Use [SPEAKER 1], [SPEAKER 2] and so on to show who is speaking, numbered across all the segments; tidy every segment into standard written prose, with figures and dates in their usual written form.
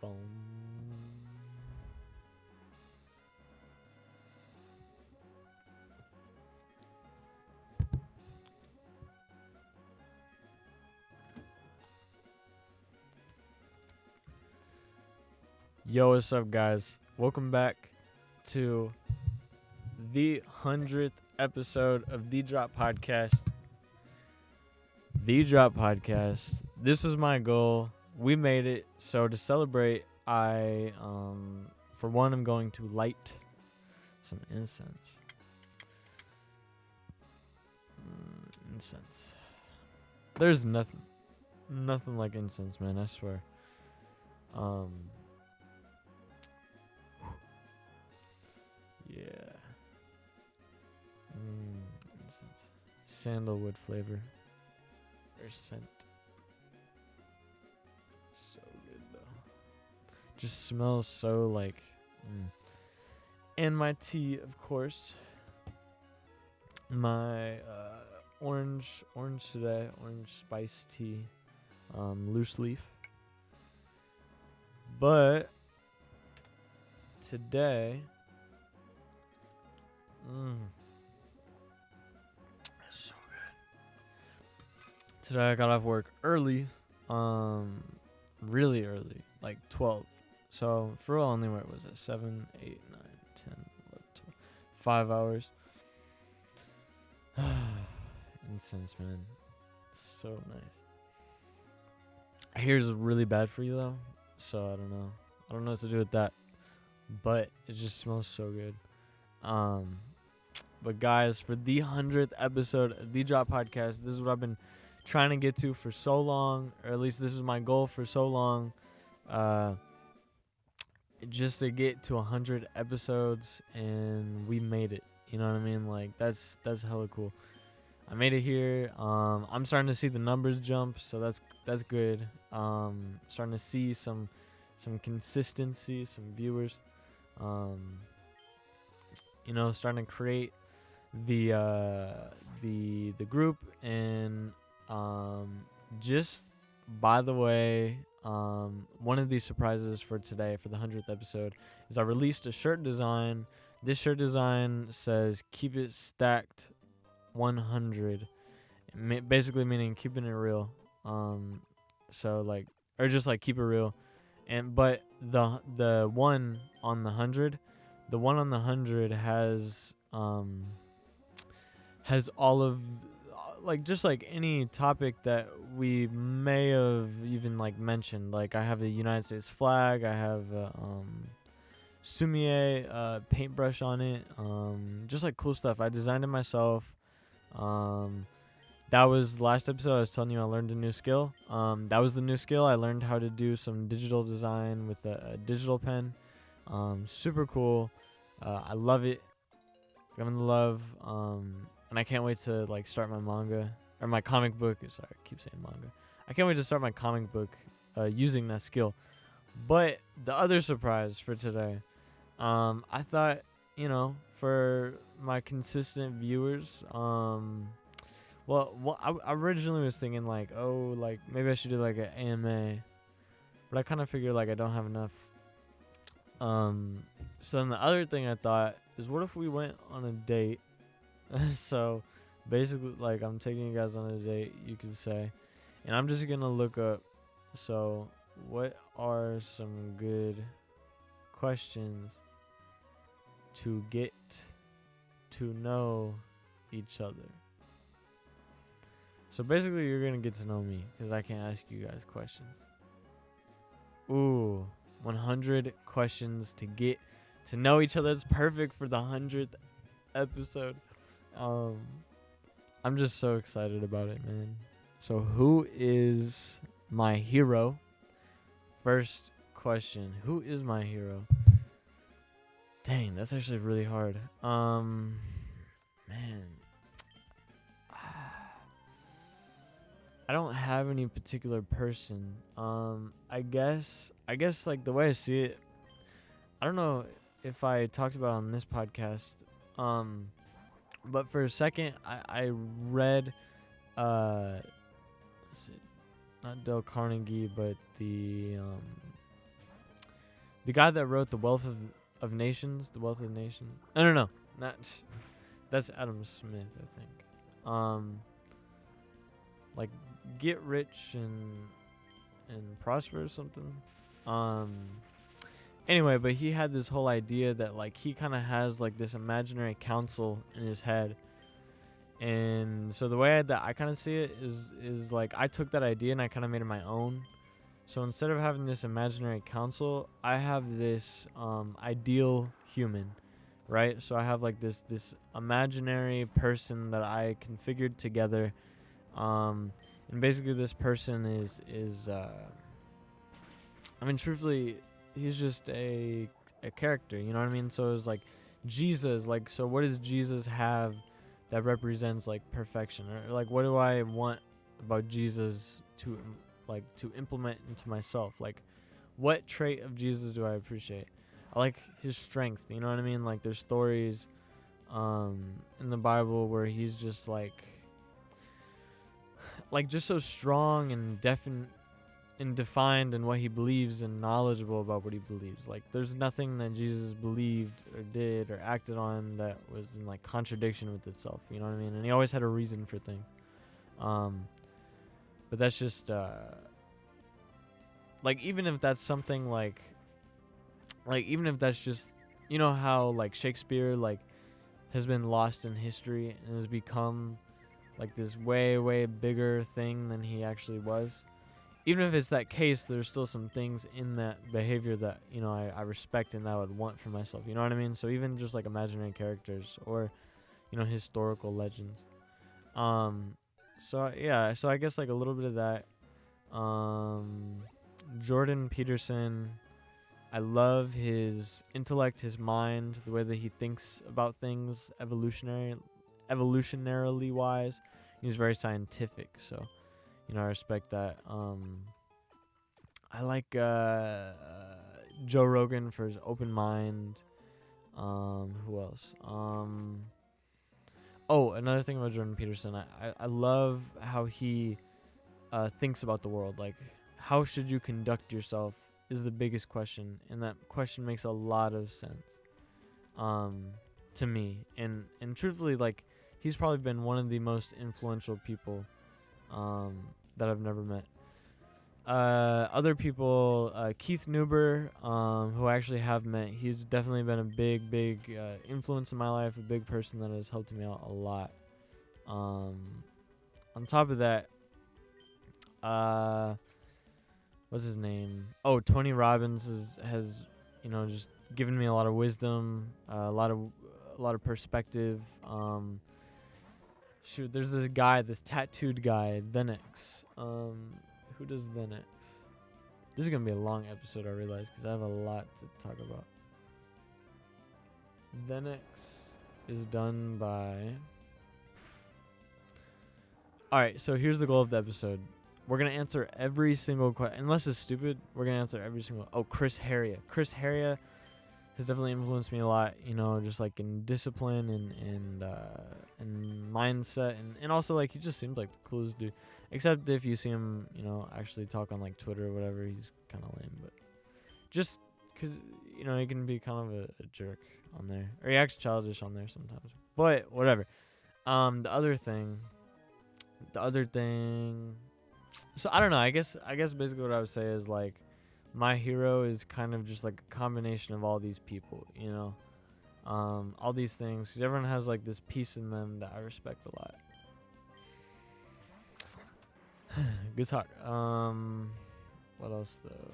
[SPEAKER 1] Boom. Yo, what's up, guys? Welcome back to the 100th episode of The Drop Podcast. The Drop Podcast. This is my goal. We made it. So to celebrate, I, for one, I'm going to light some incense. Incense. There's nothing like incense, man. I swear. Yeah. Incense. Sandalwood flavor. Or scent. So good though. Just smells so like. And my tea, of course. My orange today, orange spice tea, loose leaf. But today, so good. Today I got off work early, really early, like 12. So for real, only where was it? 7, 8, 9, 10, 11, 12, 5 hours. Incense, man, so nice. I hear it's really bad for you though, so I don't know what to do with that, but it just smells so good. But guys, for the 100th episode of The Drop Podcast, this is what I've been trying to get to for so long, or at least this is my goal for so long, just to get to 100 episodes, and we made it. You know what I mean? Like that's hella cool. I made it here. I'm starting to see the numbers jump, so that's good. Starting to see some consistency, some viewers. Starting to create the group, and just by the way, one of these surprises for today, for the 100th episode, is I released a shirt design. This shirt design says "Keep it stacked 100," basically meaning keeping it real. So like, or just like keep it real, but the one on the 100, has all of like just like any topic that we may have even like mentioned. Like I have the United States flag, I have Sumier paintbrush on it, just like cool stuff. I designed it myself. That was last episode. I was telling you I learned a new skill. That was the new skill. I learned how to do some digital design with a digital pen. Super cool. I love it. I'm in love. And I can't wait to like start my manga or my comic book. Sorry, I keep saying manga. I can't wait to start my comic book using that skill. But the other surprise for today, I thought, for my consistent viewers, I originally was thinking like, maybe I should do like an AMA, but I kind of figured like I don't have enough. So then the other thing I thought is, what if we went on a date? So basically, like, I'm taking you guys on a date, you could say, and I'm just gonna look up. So what are some good questions to get to know each other? So basically, you're going to get to know me because I can't ask you guys questions. Ooh, 100 questions to get to know each other. It's perfect for the 100th episode. I'm just so excited about it, man. So who is my hero? First question. Who is my hero? Dang, that's actually really hard. Man. I don't have any particular person. I guess like the way I see it, I don't know if I talked about it on this podcast. But for a second I read not Dale Carnegie, but the the guy that wrote The Wealth of Nations, The Wealth of Nations. No, not that's Adam Smith, I think. Like Get Rich and Prosper or something. Anyway, but he had this whole idea that like he kind of has like this imaginary council in his head. And so the way that I kind of see it is like I took that idea and I kind of made it my own. So instead of having this imaginary council, I have this ideal human, right? So I have like this imaginary person that I configured together, and basically this person is I mean, truthfully, he's just a character, you know what I mean? So it's like Jesus, like, so what does Jesus have that represents like perfection, or like what do I want about Jesus to implement into myself? Like, what trait of Jesus do I appreciate? I like his strength, you know what I mean? Like, there's stories in the Bible where he's just like just so strong and definite and defined in what he believes and knowledgeable about what he believes. Like, there's nothing that Jesus believed or did or acted on that was in like contradiction with itself, you know what I mean? And he always had a reason for things. But that's just like, even if that's something like even if that's just, you know how like Shakespeare like has been lost in history and has become like this way bigger thing than he actually was. Even if it's that case, there's still some things in that behavior that, you know, I respect and that I would want for myself. You know what I mean? So even just like imaginary characters or, you know, historical legends. So yeah, so I guess like a little bit of that. Jordan Peterson, I love his intellect, his mind, the way that he thinks about things evolutionarily wise. He's very scientific, so, you know, I respect that. I like Joe Rogan for his open mind. Who else? Oh, another thing about Jordan Peterson, I love how he thinks about the world. Like, how should you conduct yourself is the biggest question, and that question makes a lot of sense to me. And truthfully, like, he's probably been one of the most influential people that I've never met. Other people, Keith Neuber, who I actually have met, he's definitely been a big influence in my life, a big person that has helped me out a lot. On top of that, what's his name? Oh, Tony Robbins has, you know, just given me a lot of wisdom, a lot of perspective. Shoot, there's this guy, this tattooed guy, Thenx. Who does Thenx? This is gonna be a long episode, I realize, because I have a lot to talk about. Thenx is done by. All right, so here's the goal of the episode. We're gonna answer every single question, unless it's stupid. We're gonna answer every single. Oh, Chris Heria. Chris Heria has definitely influenced me a lot. You know, just like in discipline and mindset, and also like he just seemed like the coolest dude. Except if you see him, you know, actually talk on like Twitter or whatever, he's kind of lame. But just because, you know, he can be kind of a jerk on there, or he acts childish on there sometimes. But whatever. The other thing. So I don't know. I guess basically what I would say is like, my hero is kind of just like a combination of all these people, you know, all these things. 'Cause everyone has like this piece in them that I respect a lot. Good talk. What else though?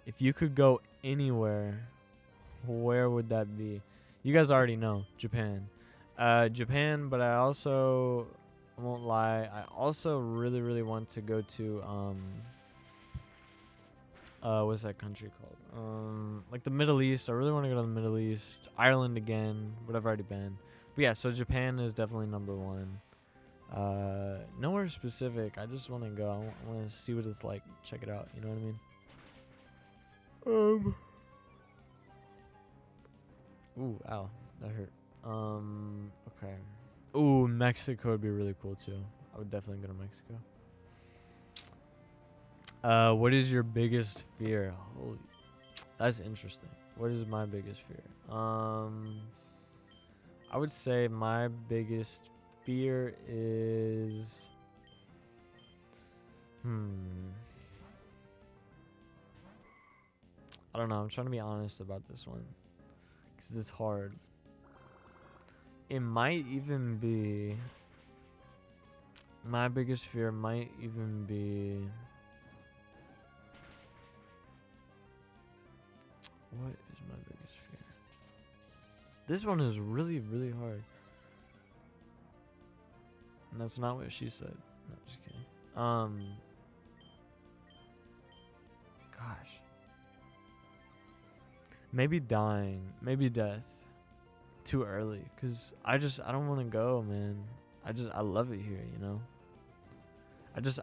[SPEAKER 1] If you could go anywhere, where would that be? You guys already know, Japan. Japan, but I also, I won't lie, I also really want to go to what's that country called? Like the Middle East. I really want to go to the Middle East. Ireland again, but I've already been. But yeah, so Japan is definitely number one. Nowhere specific. I just want to go. I want to see what it's like. Check it out. You know what I mean? Ooh, ow, that hurt. Okay. Ooh, Mexico would be really cool too. I would definitely go to Mexico. What is your biggest fear? Holy, that's interesting. What is my biggest fear? I would say my biggest fear is I don't know. I'm trying to be honest about this one because it's hard. It might even be my biggest fear. Might even be what is my biggest fear? This one is really, really hard. And that's not what she said. No, just kidding. Gosh. Maybe dying. Maybe death. Too early. Because I don't want to go, man. I love it here, you know?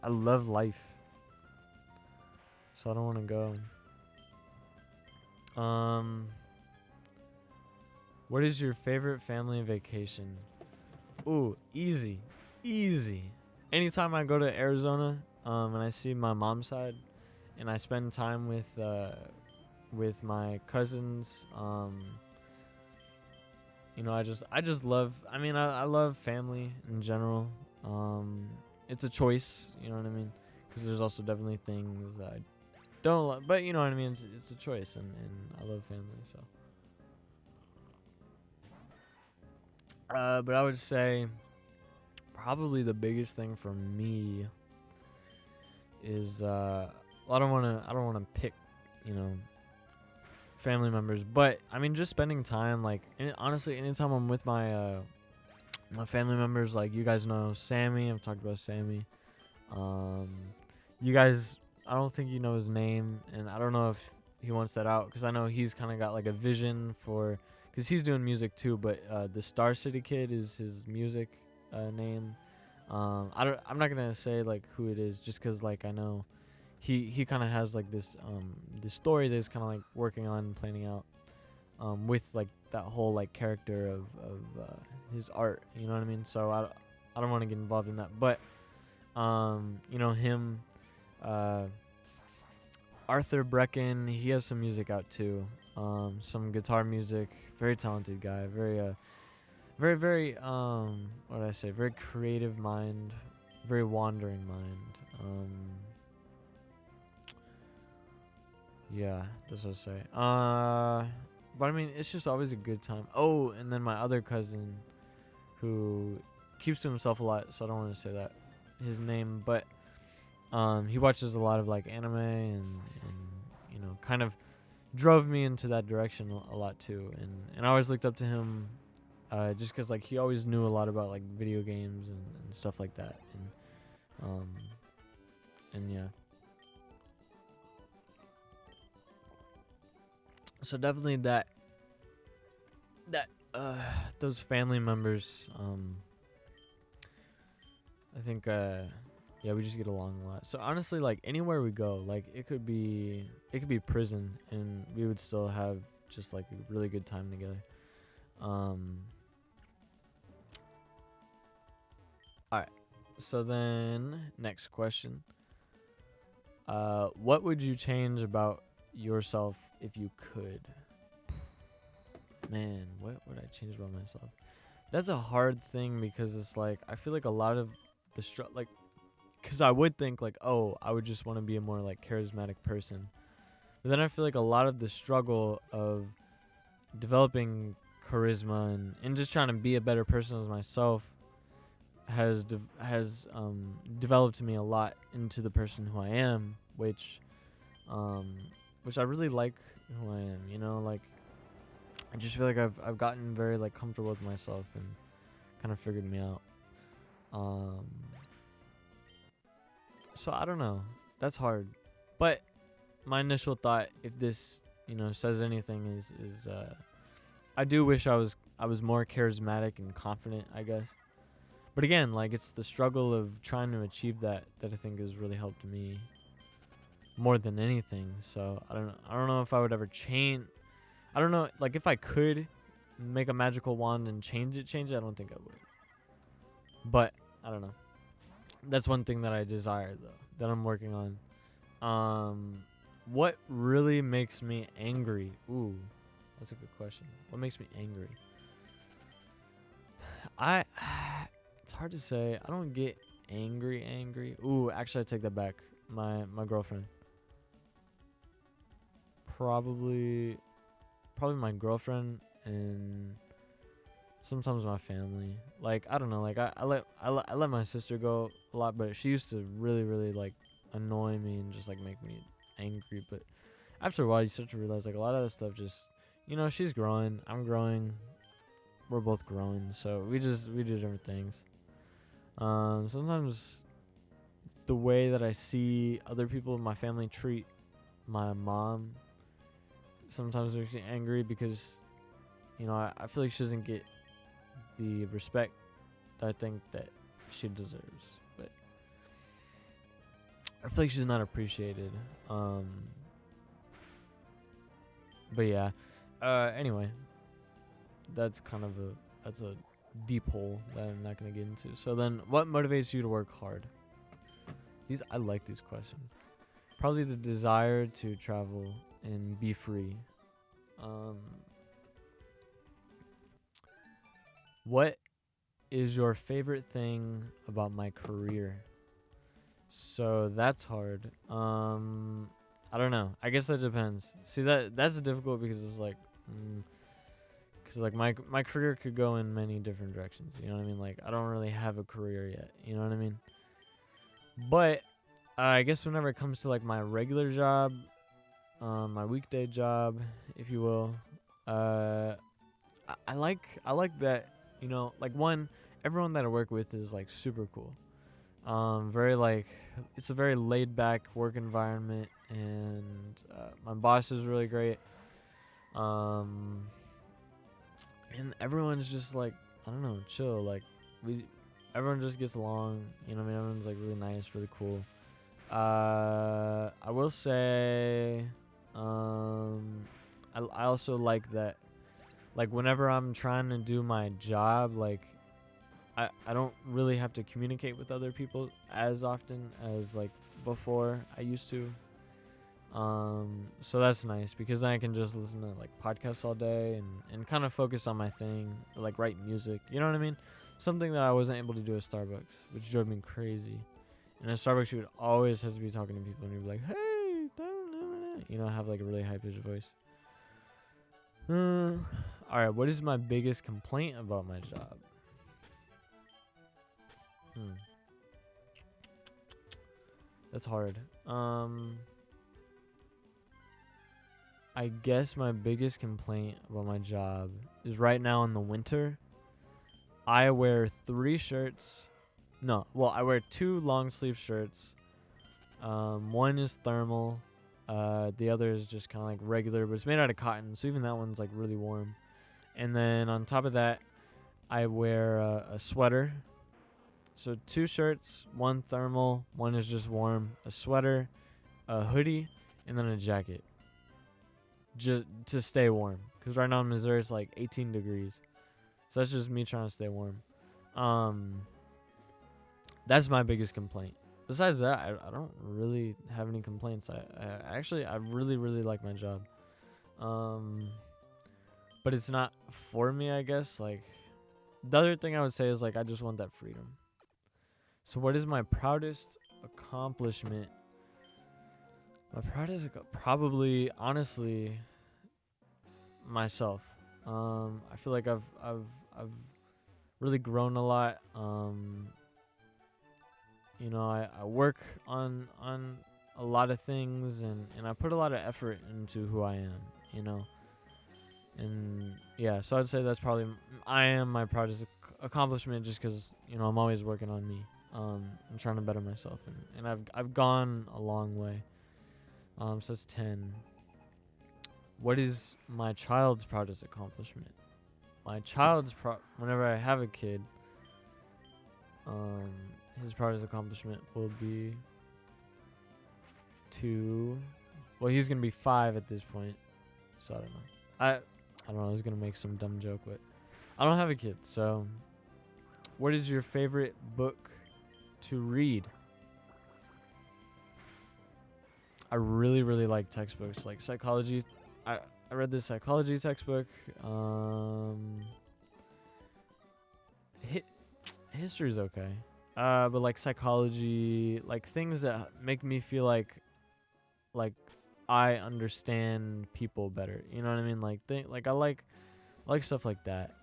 [SPEAKER 1] I love life. So I don't want to go. What is your favorite family vacation? Ooh, easy. Anytime I go to Arizona, and I see my mom's side, and I spend time with my cousins, you know, I just love. I mean, I love family in general. It's a choice, you know what I mean? Because there's also definitely things that I don't love, but you know what I mean. It's a choice, and I love family, so. But I would say probably the biggest thing for me is well, I don't want to pick, you know, family members, but I mean just spending time like honestly anytime I'm with my my family members, like you guys know Sammy. I've talked about Sammy. You guys, I don't think you know his name, and I don't know if he wants that out because I know he's kind of got like a vision for, because he's doing music too, but the Star City Kid is his music name. I'm not gonna say like who it is just because like I know he kind of has like this story that he's kind of like working on and planning out with like that whole like character of his art, you know what I mean? So I don't want to get involved in that, but you know him, Arthur Brecken, he has some music out too, some guitar music. Very talented guy, very what did I say? Very creative mind, very wandering mind. Yeah, that's what I say. But I mean, it's just always a good time. Oh, and then my other cousin, who keeps to himself a lot, so I don't want to say that his name, but he watches a lot of like anime and you know kind of drove me into that direction a lot too, and I always looked up to him, just because like he always knew a lot about like video games and stuff like that, and yeah. So definitely that those family members, I think yeah, we just get along a lot. So honestly, like anywhere we go, like it could be prison and we would still have just like a really good time together. All right. So then next question. What would you change about yourself if you could? Man, what would I change about myself? That's a hard thing because it's like I feel like a lot of the like, because I would think like, oh, I would just want to be a more like charismatic person, but then I feel like a lot of the struggle of developing charisma and just trying to be a better person as myself has developed me a lot into the person who I am, which I really like who I am. You know, like I just feel like I've gotten very like comfortable with myself and kind of figured me out. So I don't know. That's hard. But my initial thought, if this, you know, says anything, is I do wish I was more charismatic and confident, I guess. But again, like it's the struggle of trying to achieve that I think has really helped me more than anything. So I don't know if I would ever change. I don't know, like if I could make a magical wand and change it, I don't think I would. But I don't know. That's one thing that I desire though, that I'm working on, What really makes me angry? Ooh, that's a good question. What makes me angry? I it's hard to say. I don't get angry. Ooh, actually I take that back. My girlfriend. Probably my girlfriend and sometimes my family. Like, I don't know, like I let my sister go a lot, but she used to really like annoy me and just like make me angry. But after a while you start to realize like a lot of that stuff just, she's growing, I'm growing, we're both growing, so we do different things. Sometimes the way that I see other people in my family treat my mom sometimes makes me angry because, I feel like she doesn't get the respect that I think that she deserves. But I feel like she's not appreciated. But yeah. Anyway, that's a deep hole that I'm not gonna get into. So then, what motivates you to work hard? I like these questions. Probably the desire to travel and be free. What is your favorite thing about my career? So that's hard. I don't know. I guess that depends. See, that's difficult because it's like, because like my career could go in many different directions. You know what I mean? Like, I don't really have a career yet. You know what I mean? But I guess whenever it comes to like my regular job, my weekday job, if you will, I like that. Like, one, everyone that I work with is like super cool. Very like, it's a very laid back work environment, and my boss is really great. And everyone's just like, I don't know, chill. Like, everyone just gets along. You know what I mean? Everyone's like really nice, really cool. I will say, I also like that. Like, whenever I'm trying to do my job, like, I don't really have to communicate with other people as often as like before I used to. So that's nice because then I can just listen to like podcasts all day and kind of focus on my thing, or like write music. You know what I mean? Something that I wasn't able to do at Starbucks, which drove me crazy. And at Starbucks, you would always have to be talking to people, and you'd be like, "Hey, have like a really high pitched voice." All right. What is my biggest complaint about my job? That's hard. I guess my biggest complaint about my job is right now in the winter, I wear 3 shirts. No, well, I wear 2 long sleeve shirts. One is thermal. The other is just kind of like regular, but it's made out of cotton, so even that one's like really warm. And then on top of that, I wear a sweater. So 2 shirts, 1 thermal, 1 is just warm, a sweater, a hoodie, and then a jacket. Just to stay warm, because right now in Missouri it's like 18 degrees, so that's just me trying to stay warm. That's my biggest complaint. Besides that, I don't really have any complaints. I really like my job. But it's not for me, I guess. Like, the other thing I would say is like I just want that freedom. So what is my proudest accomplishment? Probably, honestly, myself. I feel like I've really grown a lot. I work on a lot of things, and I put a lot of effort into who I am. And yeah, so I'd say that's probably I am my proudest accomplishment, just because I'm always working on me. I'm trying to better myself, and I've gone a long way. So that's 10. What is my child's proudest accomplishment? My child's whenever I have a kid, his proudest accomplishment will be he's gonna be 5 at this point, so I don't know. I don't know. I was gonna make some dumb joke, but I don't have a kid. So, what is your favorite book to read? I really, really like textbooks like psychology. I read this psychology textbook. Hi- History's okay. But like psychology, like things that make me feel like I understand people better. You know what I mean? Like I like stuff like that.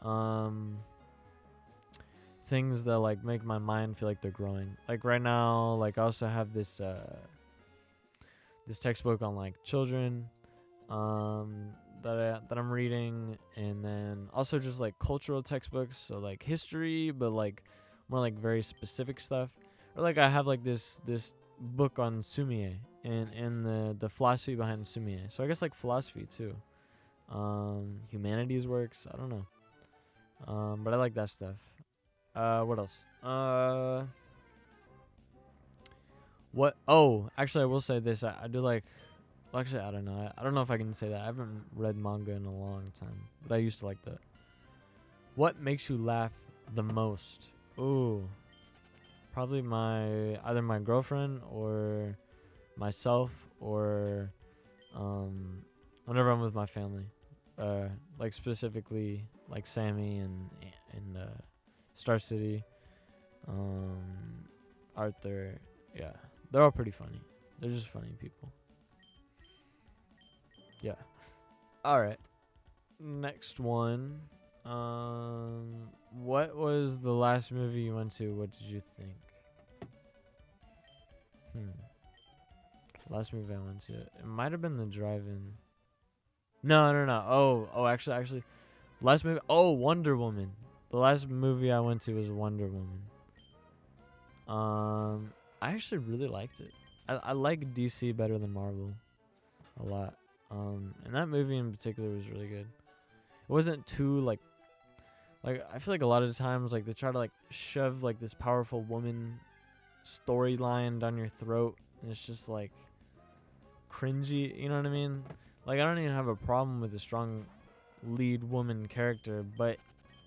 [SPEAKER 1] Things that like make my mind feel like they're growing. Like right now, like I also have this textbook on like children that I'm reading, and then also just like cultural textbooks, so like history, but like more like very specific stuff. Or like I have like this book on sumie and the philosophy behind sumie. So I guess like philosophy too. Humanities works, I don't know. But I like that stuff. What else? What? Oh, actually, I will say this. I do like. Well, actually, I don't know. I don't know if I can say that. I haven't read manga in a long time, but I used to like that. What makes you laugh the most? Ooh, probably either my girlfriend or myself or whenever I'm with my family. Like specifically like Sammy and Star City, Arthur. Yeah, they're all pretty funny. They're just funny people. Yeah. All right. Next one. What was the last movie you went to? What did you think? Last movie I went to. It might have been the drive-in. No. Actually, last movie. Oh, Wonder Woman. The last movie I went to was Wonder Woman. I actually really liked it. I like DC better than Marvel a lot. And that movie in particular was really good. It wasn't too like I feel like a lot of the times like they try to like shove like this powerful woman storyline down your throat, and it's just like cringy. You know what I mean? Like I don't even have a problem with a strong lead woman character, but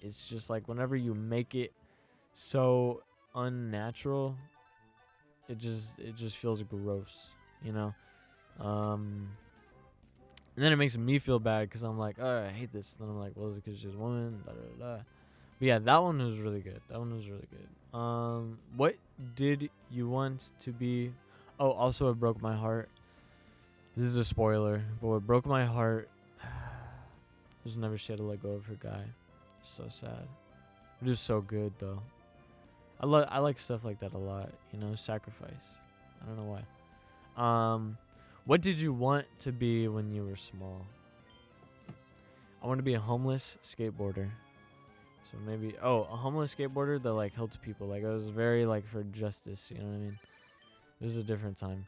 [SPEAKER 1] it's just like whenever you make it so unnatural, it just feels gross, you know. And then it makes me feel bad because I'm like, oh, I hate this. And then I'm like, well, is it because she's a woman? Da, da, da. But yeah, that one was really good. What did you want to be? Oh, also, it broke my heart. This is a spoiler, but what broke my heart was whenever she had to let go of her guy. So sad. It was so good though. I like stuff like that a lot. You know, sacrifice. I don't know why. What did you want to be when you were small? I want to be a homeless skateboarder. So maybe a homeless skateboarder that like helped people. Like I was very like for justice, you know what I mean? It was a different time.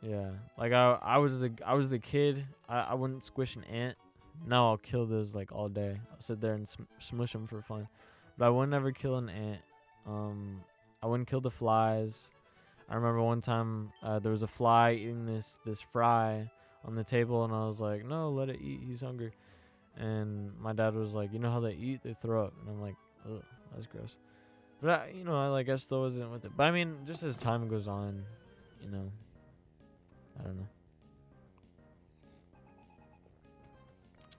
[SPEAKER 1] Yeah. Like I was the kid. I wouldn't squish an ant. Now I'll kill those like all day. I'll sit there and smush them for fun. But I would never kill an ant. I wouldn't kill the flies. I remember one time there was a fly eating this fry on the table, and I was like, no, let it eat. He's hungry. And my dad was like, you know how they eat? They throw up. And I'm like, ugh, that's gross. But I still wasn't with it. But I mean, just as time goes on, you know, I don't know.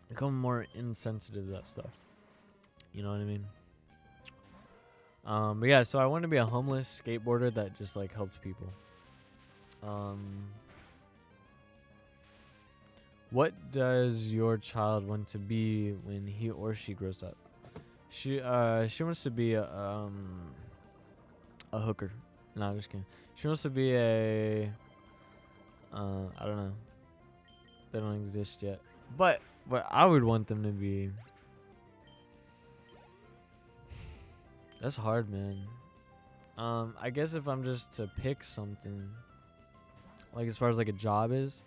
[SPEAKER 1] Become more insensitive to that stuff. You know what I mean? But yeah, so I wanted to be a homeless skateboarder that just like helped people. What does your child want to be when he or she grows up? She wants to be a hooker. No, I'm just kidding. She wants to be a I don't know. They don't exist yet. But what I would want them to be. That's hard, man. I guess if I'm just to pick something, like as far as like a job is,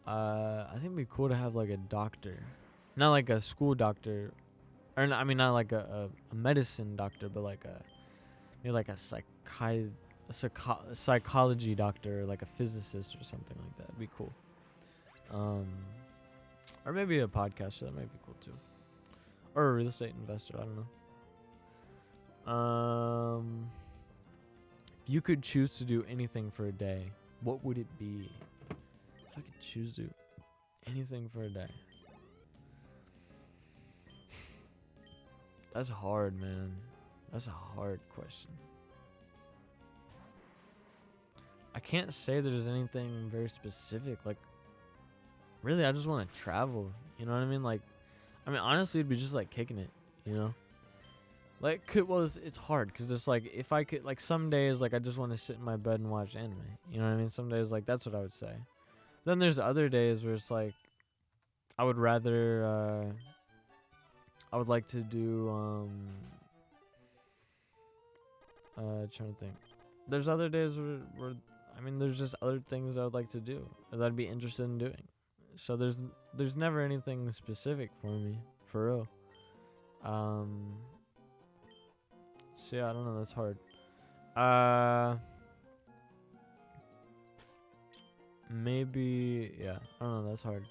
[SPEAKER 1] I think it'd be cool to have like a doctor, not like a school doctor, or I mean not like a medicine doctor, but like maybe like a psychology doctor, or like a physicist or something like that. It'd be cool. Or maybe a podcaster. That might be cool too. Or a real estate investor. I don't know. If you could choose to do anything for a day, what would it be? If I could choose to do anything for a day. That's hard, man. That's a hard question. I can't say there's anything very specific. Like, really, I just want to travel. You know what I mean? Like, I mean, honestly, it'd be just like kicking it, you know? Like, it's hard because it's like, if I could, like, some days, like, I just want to sit in my bed and watch anime. You know what I mean? Some days, like, that's what I would say. Then there's other days where it's like, I would rather, I would like to do, trying to think. There's other days where I mean, there's just other things I would like to do that I'd be interested in doing. So there's never anything specific for me, for real. So yeah, I don't know. That's hard. Maybe, yeah. I don't know. That's hard.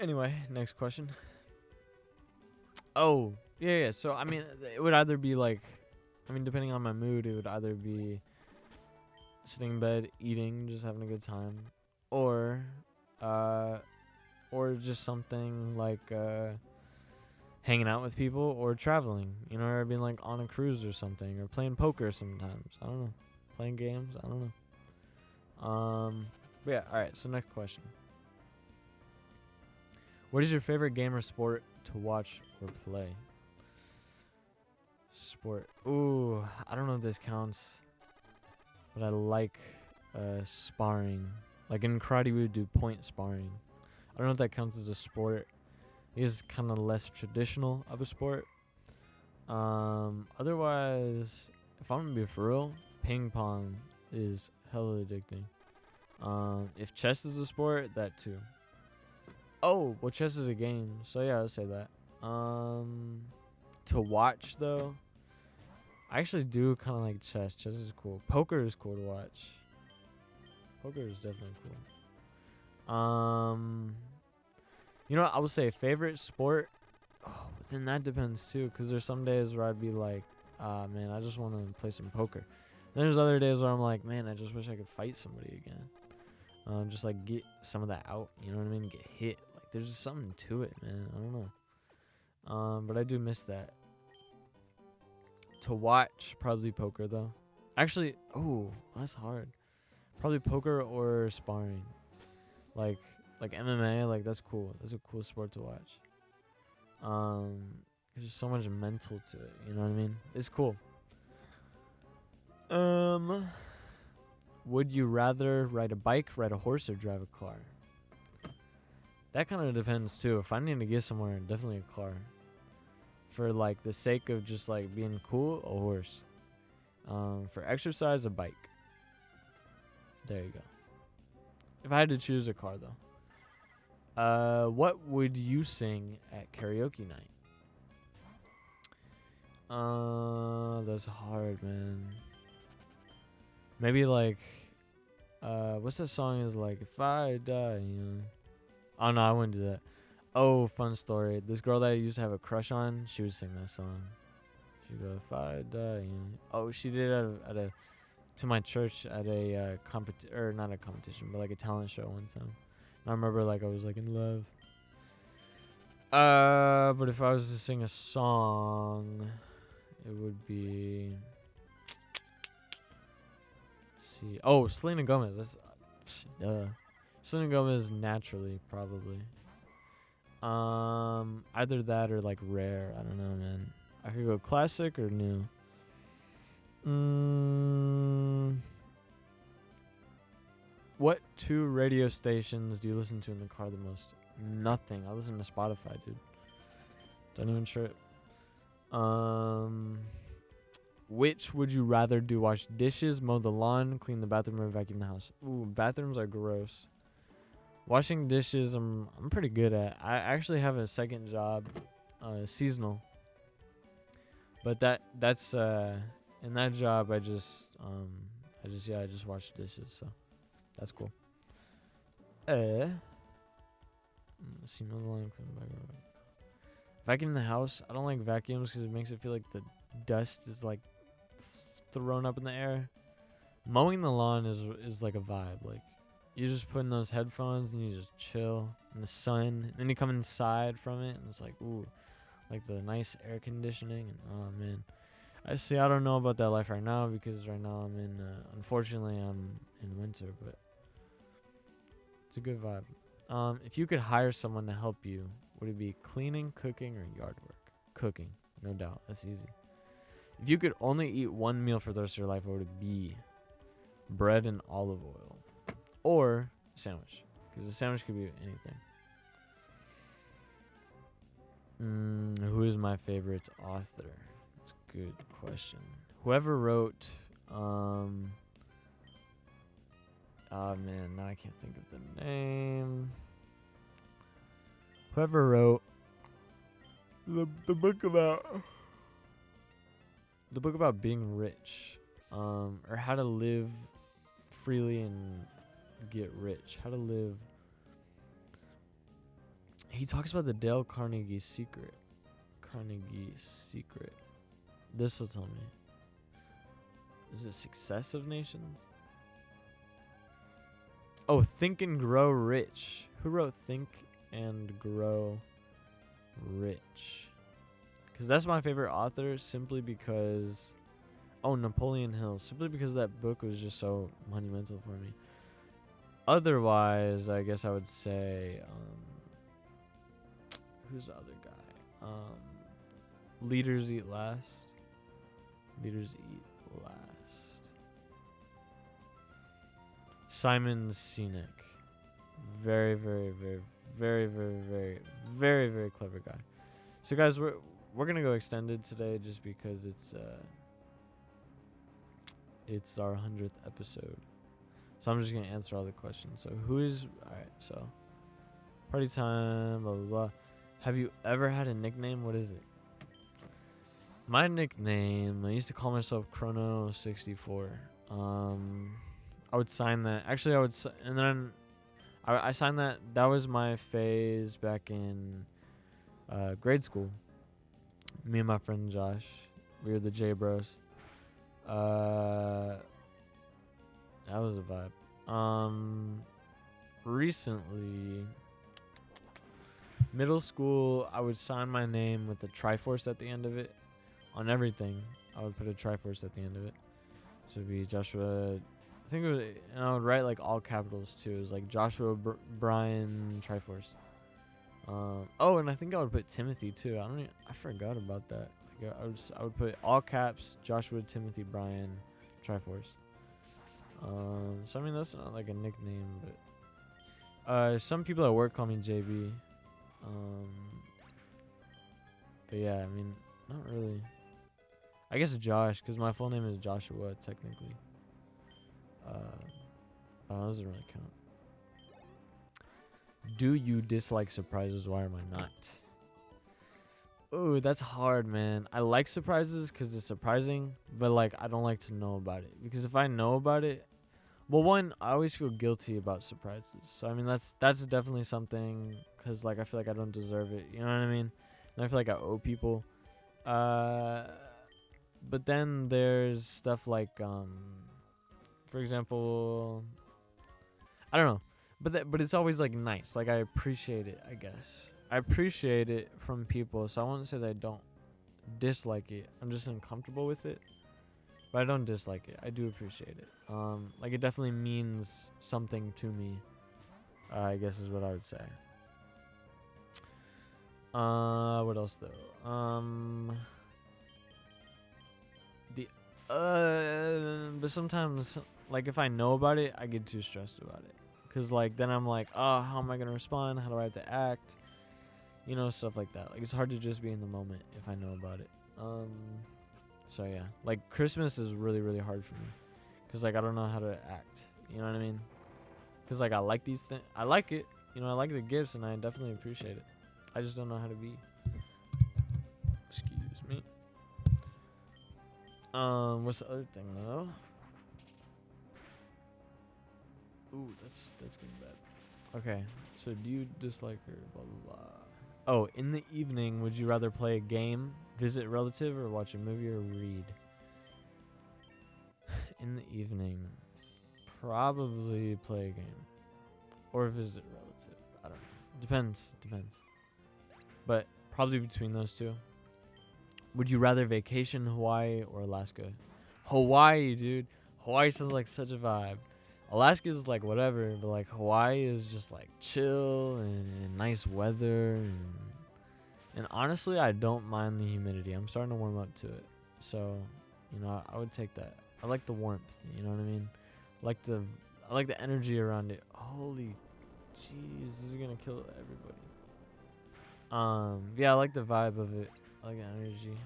[SPEAKER 1] Anyway, next question. Oh, yeah. So I mean, it would either be like, I mean, depending on my mood, it would either be sitting in bed, eating, just having a good time, or just something like hanging out with people or traveling, you know, or being like on a cruise or something, or playing poker sometimes. I don't know, playing games. I don't know. But yeah. All right. So next question. What is your favorite game or sport to watch or play? Sport. Ooh, I don't know if this counts, but I like sparring. Like in karate, we would do point sparring. I don't know if that counts as a sport. It is kind of less traditional of a sport. Otherwise, if I'm gonna be for real, ping pong is hella addicting. If chess is a sport, that too. Oh, well, chess is a game, so yeah, I'll say that. To watch though, I actually do kind of like chess. Chess is cool. Poker is cool to watch. Poker is definitely cool. You know what, I would say favorite sport. Oh, but then that depends too, because there's some days where I'd be like, man, I just want to play some poker. Then there's other days where I'm like, man, I just wish I could fight somebody again. Just like get some of that out. You know what I mean? Get hit. Like there's just something to it, man. I don't know. But I do miss that. To watch, probably poker though. Actually, oh, that's hard. Probably poker or sparring. Like MMA, like that's cool. That's a cool sport to watch. There's so much mental to it, you know what I mean? It's cool. Would you rather ride a bike, ride a horse, or drive a car? That kind of depends too. If I need to get somewhere, definitely a car. For like the sake of just like being cool, a horse. For exercise, a bike. There you go. If I had to choose a car though. What would you sing at karaoke night? That's hard, man. Maybe like, what's that song is like, if I die, you know? Oh no, I wouldn't do that. Oh, fun story. This girl that I used to have a crush on, she would sing that song. She'd go, if I die, you know? Oh, she did it to my church at a or not a competition, but like a talent show one time. And I remember like I was like in love. But if I was to sing a song, it would be, let's see. Oh, Selena Gomez. That's Selena Gomez naturally probably. Either that or like Rare. I don't know, man. I could go classic or new. What 2 radio stations do you listen to in the car the most? Nothing. I listen to Spotify, dude. Don't even trip. Which would you rather do? Wash dishes, mow the lawn, clean the bathroom, or vacuum the house? Ooh, bathrooms are gross. Washing dishes, I'm pretty good at. I actually have a second job, seasonal. But that's in that job I just wash dishes, so that's cool. Let's see, mow the lawn, clean the bathroom. Vacuum the house. I don't like vacuums because it makes it feel like the dust is like thrown up in the air. Mowing the lawn is like a vibe. Like you just put in those headphones and you just chill in the sun. And then you come inside from it and it's like, ooh, like the nice air conditioning. And oh man, I don't know about that life right now because right now I'm in. Unfortunately, I'm in winter, but it's a good vibe. If you could hire someone to help you, would it be cleaning, cooking, or yard work? Cooking, no doubt. That's easy. If you could only eat one meal for the rest of your life, what would it be? Bread and olive oil, or a sandwich, because a sandwich could be anything. Who is my favorite author? That's a good question. Whoever wrote, oh man, now I can't think of the name. Whoever wrote the book about being rich, or how to live freely and get rich. How to live. He talks about the Dale Carnegie secret. This will tell me. Is it Success of Nations? Oh, Think and Grow Rich. Who wrote Think and Grow Rich? Because that's my favorite author simply because... Oh, Napoleon Hill. Simply because that book was just so monumental for me. Otherwise, I guess I would say... who's the other guy? Leaders Eat Last. Simon Sinek. Very, very, very, very, very, very, very, very clever guy. So, guys, we're gonna go extended today just because it's our 100th episode. So I'm just gonna answer all the questions. So alright? So party time, blah blah blah. Have you ever had a nickname? What is it? My nickname, I used to call myself Chrono64. I would sign that. Actually, and then I signed that. That was my phase back in grade school. Me and my friend Josh, we were the J Bros. That was a vibe. Recently, middle school, I would sign my name with the Triforce at the end of it. On everything, I would put a Triforce at the end of it. So it'd be Joshua. I think it was, and I would write like all capitals too. It was like Joshua Brian Triforce. Oh, and I think I would put Timothy too. I forgot about that. Like I would put all caps Joshua Timothy Brian Triforce. So I mean that's not like a nickname, but some people at work call me JB. But yeah, I mean not really. I guess Josh, because my full name is Joshua technically. But that doesn't really count. Do you dislike surprises? Why am I not? Ooh, that's hard, man. I like surprises because it's surprising, but like I don't like to know about it, because if I know about it, well, one, I always feel guilty about surprises. So I mean that's definitely something, because like I feel like I don't deserve it. You know what I mean? And I feel like I owe people. But then there's stuff like for example, I don't know, but it's always like nice. Like I appreciate it, I guess. I appreciate it from people, so I won't say that I don't dislike it. I'm just uncomfortable with it, but I don't dislike it. I do appreciate it. Like it definitely means something to me. I guess is what I would say. What else though? But sometimes, like if I know about it, I get too stressed about it, cause like then I'm like, oh, how am I gonna respond? How do I have to act? You know, stuff like that. Like it's hard to just be in the moment if I know about it. So yeah, like Christmas is really really hard for me, cause like I don't know how to act. You know what I mean? Cause like I like these things. I like it. You know, I like the gifts and I definitely appreciate it. I just don't know how to be. Excuse me. What's the other thing though? Ooh, that's getting bad. Okay, so do you dislike her? Blah blah blah. Oh, in the evening, would you rather play a game, visit a relative, or watch a movie or read? In the evening, probably play a game or visit a relative. I don't know. Depends. But probably between those two. Would you rather vacation Hawaii or Alaska? Hawaii, dude. Hawaii sounds like such a vibe. Alaska is like whatever, but like Hawaii is just like chill and nice weather. And honestly, I don't mind the humidity. I'm starting to warm up to it. So, I would take that. I like the warmth, you know what I mean? I like the energy around it. Holy jeez, this is gonna kill everybody. Yeah, I like the vibe of it. I like the energy.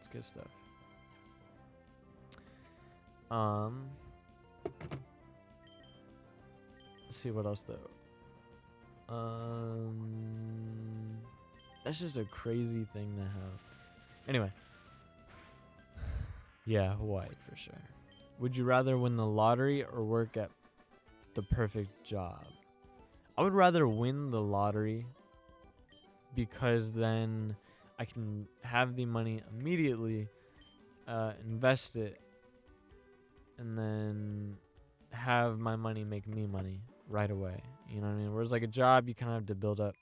[SPEAKER 1] It's good stuff. Let's see what else though. That's just a crazy thing to have. Anyway. Yeah, Hawaii for sure. Would you rather win the lottery or work at the perfect job? I would rather win the lottery because then I can have the money immediately, invest it, and then have my money make me money right away. You know what I mean? Whereas like a job, you kind of have to build up,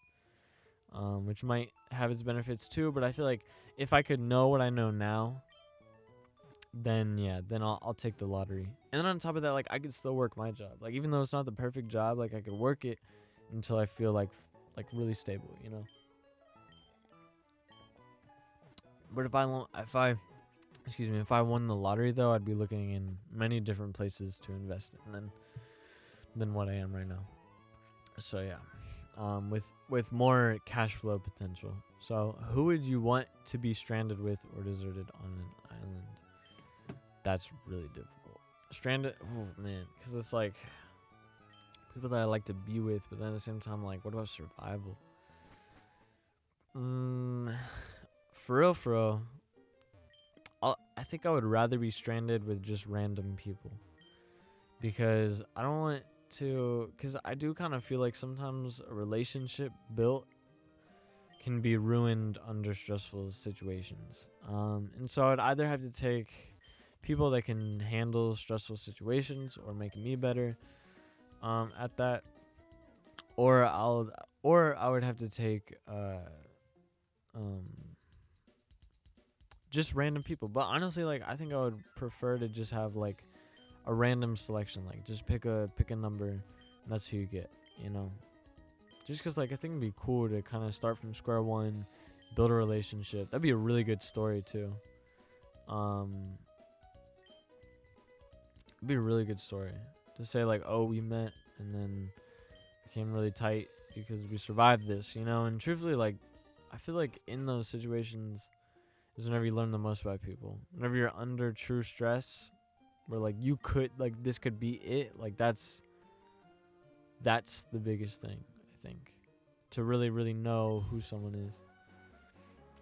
[SPEAKER 1] which might have its benefits too. But I feel like if I could know what I know now, then I'll take the lottery. And then on top of that, like I could still work my job. Like even though it's not the perfect job, like I could work it until I feel like really stable, you know. But if I won the lottery though, I'd be looking in many different places to invest in than what I am right now. So yeah, with more cash flow potential. So who would you want to be stranded with or deserted on an island? That's really difficult. Stranded, oh man, because it's like people that I like to be with, but then at the same time, like, what about survival? For real, I think I would rather be stranded with just random people because I don't want to. Because I do kind of feel like sometimes a relationship built can be ruined under stressful situations. And so I'd either have to take people that can handle stressful situations or make me better at that, or I would have to take just random people. But honestly, like I think I would prefer to just have like a random selection, like just pick a number and that's who you get, you know. Just because like I think it'd be cool to kind of start from square one, build a relationship. That'd be a really good story too. It'd be a really good story to say like, oh, we met and then became really tight because we survived this, you know. And truthfully, like I feel like in those situations is whenever you learn the most about people. Whenever you're under true stress, where like you could like this could be it, like that's the biggest thing I think, to really know who someone is.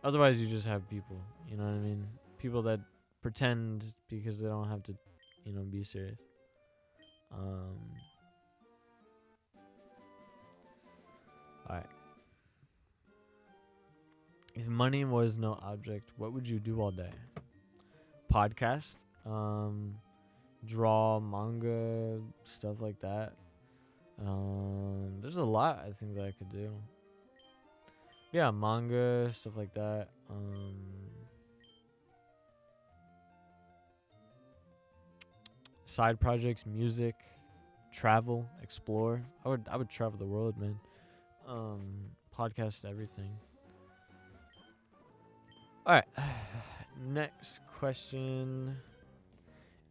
[SPEAKER 1] Otherwise, you just have people, you know what I mean? People that pretend because they don't have to, be serious. Alright. If money was no object, what would you do all day? Podcast, draw, manga, stuff like that. There's a lot I think that I could do. Yeah, manga, stuff like that. Side projects, music, travel, explore. I would travel the world, man. Podcast, everything. All right. Next question.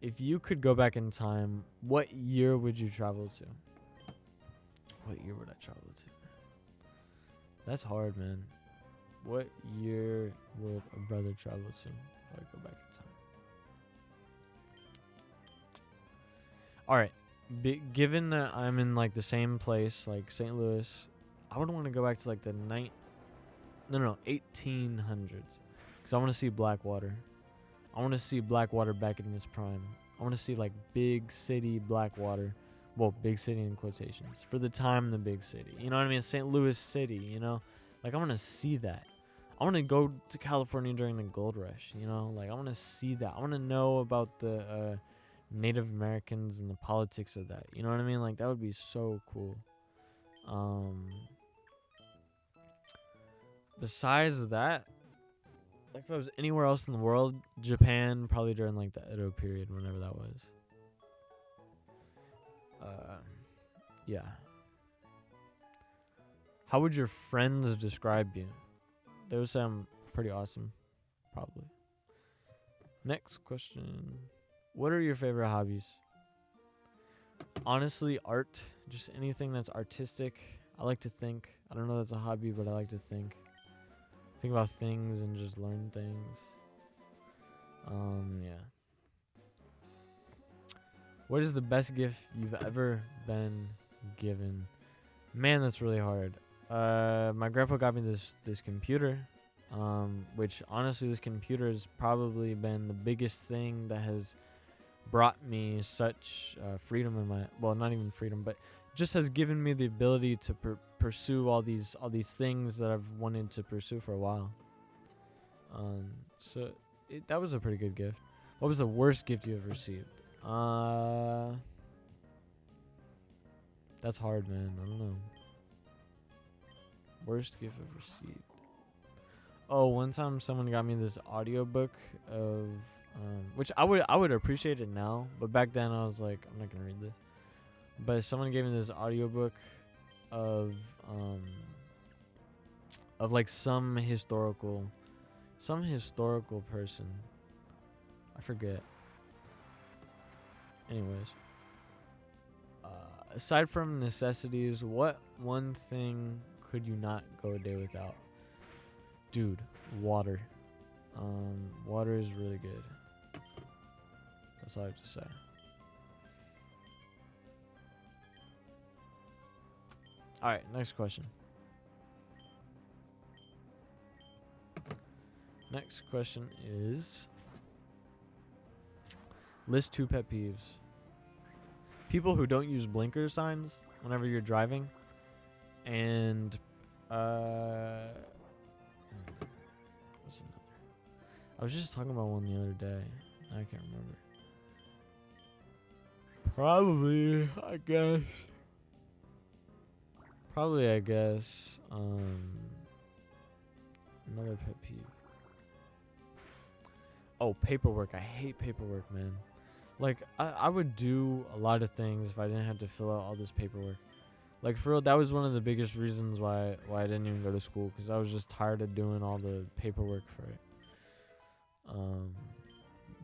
[SPEAKER 1] If you could go back in time, what year would you travel to? What year would I travel to? That's hard, man. What year would a brother travel to if I go back in time? All right. Given that I'm in like the same place, like St. Louis, I would want to go back to like the 1800s, because I want to see Blackwater. I want to see Blackwater back in its prime. I want to see like big city Blackwater. Well, big city in quotations. For the time, the big city. You know what I mean? St. Louis City, you know? Like, I want to see that. I want to go to California during the gold rush, you know? Like, I want to see that. I want to know about the Native Americans and the politics of that. You know what I mean? Like, that would be so cool. Besides that, like, if I was anywhere else in the world, Japan, probably during, like, the Edo period, whenever that was. Yeah. How would your friends describe you? They would say I'm pretty awesome, probably. Next question. What are your favorite hobbies? Honestly, art. Just anything that's artistic. I like to think. I don't know if that's a hobby, but I like to think. Think about things and just learn things. Yeah. What is the best gift you've ever been given? Man, that's really hard. My grandpa got me this computer, which honestly, this computer has probably been the biggest thing that has brought me such freedom in my, well, not even freedom, but just has given me the ability to pursue all these things that I've wanted to pursue for a while. So that was a pretty good gift. What was the worst gift you ever received? That's hard, man. I don't know. Worst gift I've received. Oh, one time someone got me this audiobook of which I would appreciate it now, but back then I was like, I'm not gonna read this. But someone gave me this audiobook of like some historical person. I forget. Anyways. Aside from necessities, what one thing could you not go a day without? Dude, water. Water is really good. That's all I have to say. Alright, next question. Next question is, list 2 pet peeves. People who don't use blinker signs whenever you're driving. And what's another? I was just talking about one the other day. I can't remember. Probably, I guess. Another pet peeve. Oh, paperwork. I hate paperwork, man. Like, I would do a lot of things if I didn't have to fill out all this paperwork. Like, for real, that was one of the biggest reasons why I didn't even go to school, because I was just tired of doing all the paperwork for it.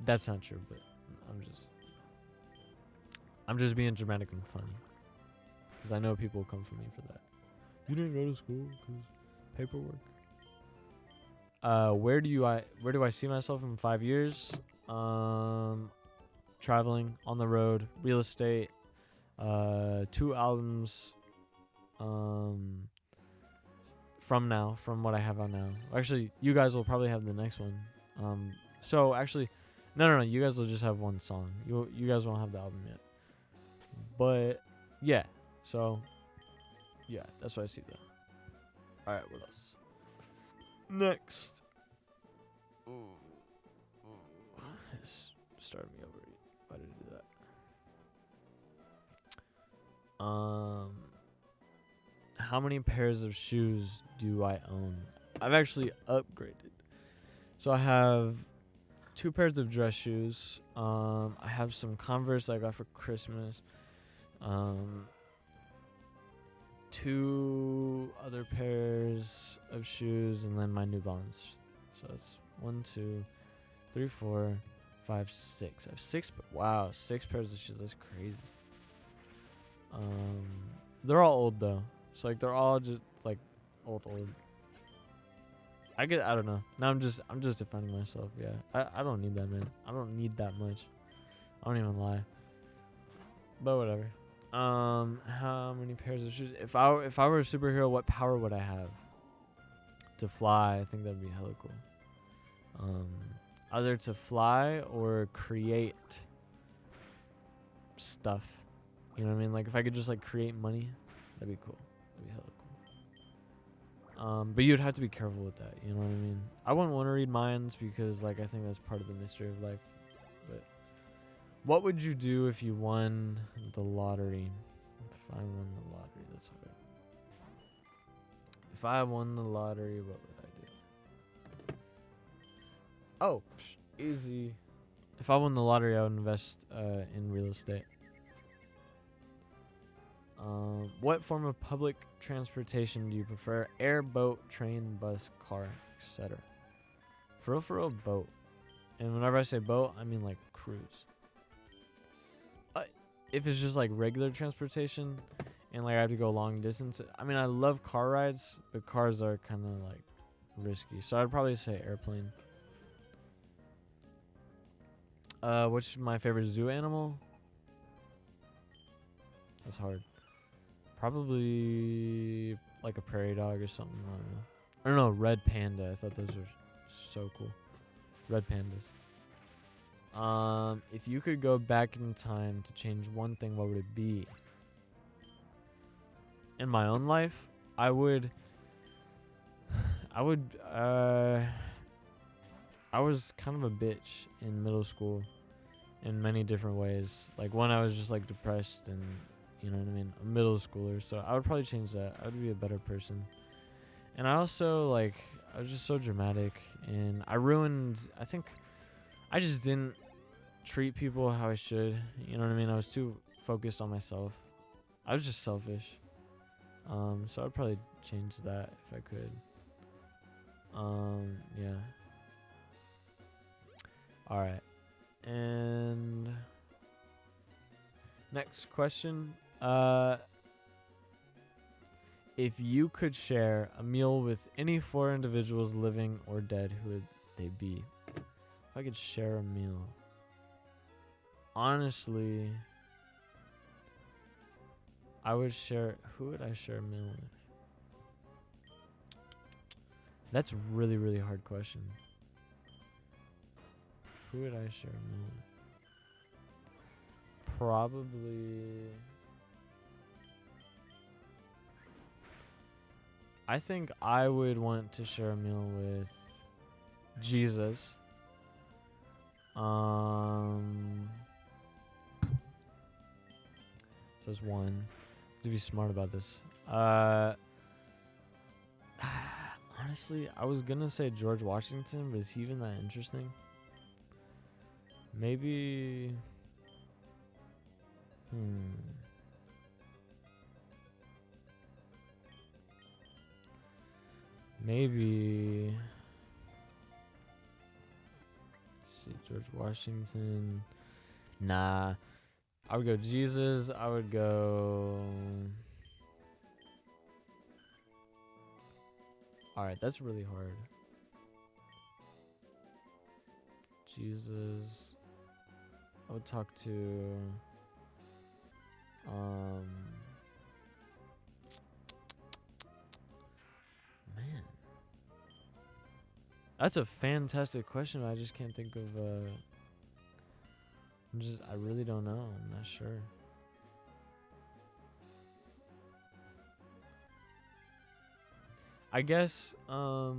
[SPEAKER 1] That's not true, but I'm just being dramatic and funny, because I know people will come for me for that. You didn't go to school because paperwork. Where do I see myself in 5 years? Traveling, on the road, real estate, 2 albums. From what I have out now. Actually, you guys will probably have the next one. So actually, no. You guys will just have one song. You guys won't have the album yet. But yeah, so yeah, that's what I see though. All right, what else? Next. It's started me over. Why did it do that? How many pairs of shoes do I own? I've actually upgraded. So I have 2 pairs of dress shoes. I have some Converse I got for Christmas. 2 other pairs of shoes, and then my New Balance. So it's 1, 2, 3, 4, 5, 6. I have 6. Wow, 6 pairs of shoes. That's crazy. They're all old though. So like they're all just like old. I don't know. Now I'm just defining myself. Yeah. I don't need that, man. I don't need that much. I don't even lie. But whatever. How many pairs of shoes? If I were a superhero, what power would I have? To fly. I think that'd be hella cool. Either to fly or create stuff. You know what I mean? Like if I could just like create money, that'd be cool. That'd be hella But you'd have to be careful with that. You know what I mean? I wouldn't want to read minds because, like, I think that's part of the mystery of life. But what would you do if you won the lottery? If I won the lottery, that's okay. If I won the lottery, what would I do? Oh, easy. If I won the lottery, I would invest in real estate. What form of public transportation do you prefer? Air, boat, train, bus, car, etc. For real, boat. And whenever I say boat, I mean like cruise. If it's just like regular transportation and like I have to go long distance, I mean I love car rides, but cars are kind of like risky. So I'd probably say airplane. What's my favorite zoo animal? That's hard. Probably like a prairie dog or something. I don't know. I don't know. Red panda. I thought those were so cool. Red pandas. If you could go back in time to change one thing, what would it be? In my own life, I was kind of a bitch in middle school in many different ways. Like one, I was just like depressed and you know what I mean, a middle schooler. So I would probably change that. I would be a better person. And I also I was just so dramatic and I think I just didn't treat people how I should. You know what I mean? I was too focused on myself. I was just selfish. So I'd probably change that if I could. Yeah. All right. And next question. If you could share a meal with any 4 individuals living or dead, who would they be? If I could share a meal. Honestly, I would share... Who would I share a meal with? That's a really, really hard question. Who would I share a meal with? Probably... I think I would want to share a meal with Jesus. So that's one. To be smart about this. Honestly, I was gonna say George Washington, but is he even that interesting? Maybe. Maybe. Let's see, George Washington. Nah. I would go Jesus. I would go. Alright, that's really hard. Jesus. I would talk to. Man. That's a fantastic question. I just can't think of. I really don't know. I'm not sure. I guess. I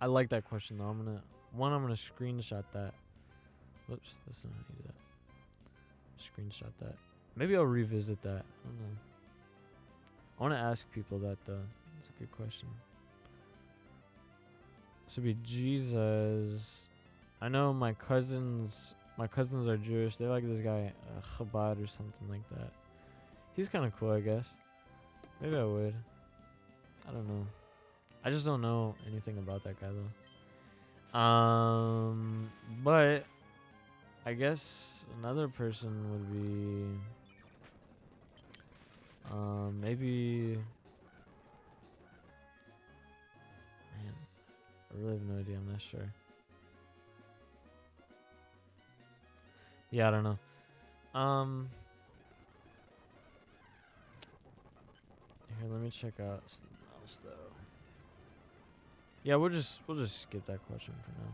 [SPEAKER 1] like that question though. I'm gonna screenshot that. Whoops, that's not how you do that. Screenshot that. Maybe I'll revisit that. I don't know. I want to ask people that though. That's a good question. So it'd be Jesus. I know my cousins are Jewish. They like this guy Chabad or something like that. He's kind of cool, I guess. Maybe I would. I don't know. I just don't know anything about that guy though. But I guess another person would be maybe. Man, I really have no idea. I'm not sure. Yeah, I don't know. Here, let me check out something else though. Yeah, we'll just skip that question for now.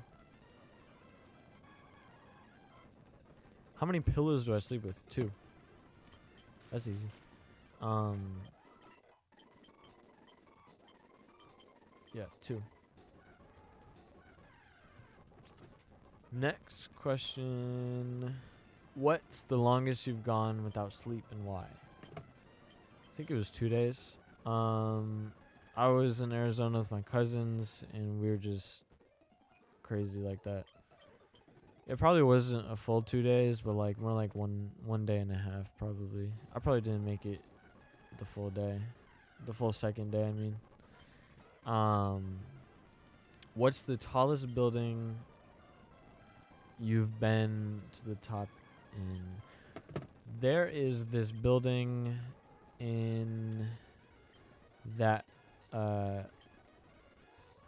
[SPEAKER 1] How many pillows do I sleep with? 2. That's easy. Yeah, 2. Next question. What's the longest you've gone without sleep and why? I think it was 2 days. I was in Arizona with my cousins and we were just crazy like that. It probably wasn't a full 2 days, but like more like one day and a half probably. I probably didn't make it the full day. The full second day, I mean. What's the tallest building you've been to the top in? There is this building in that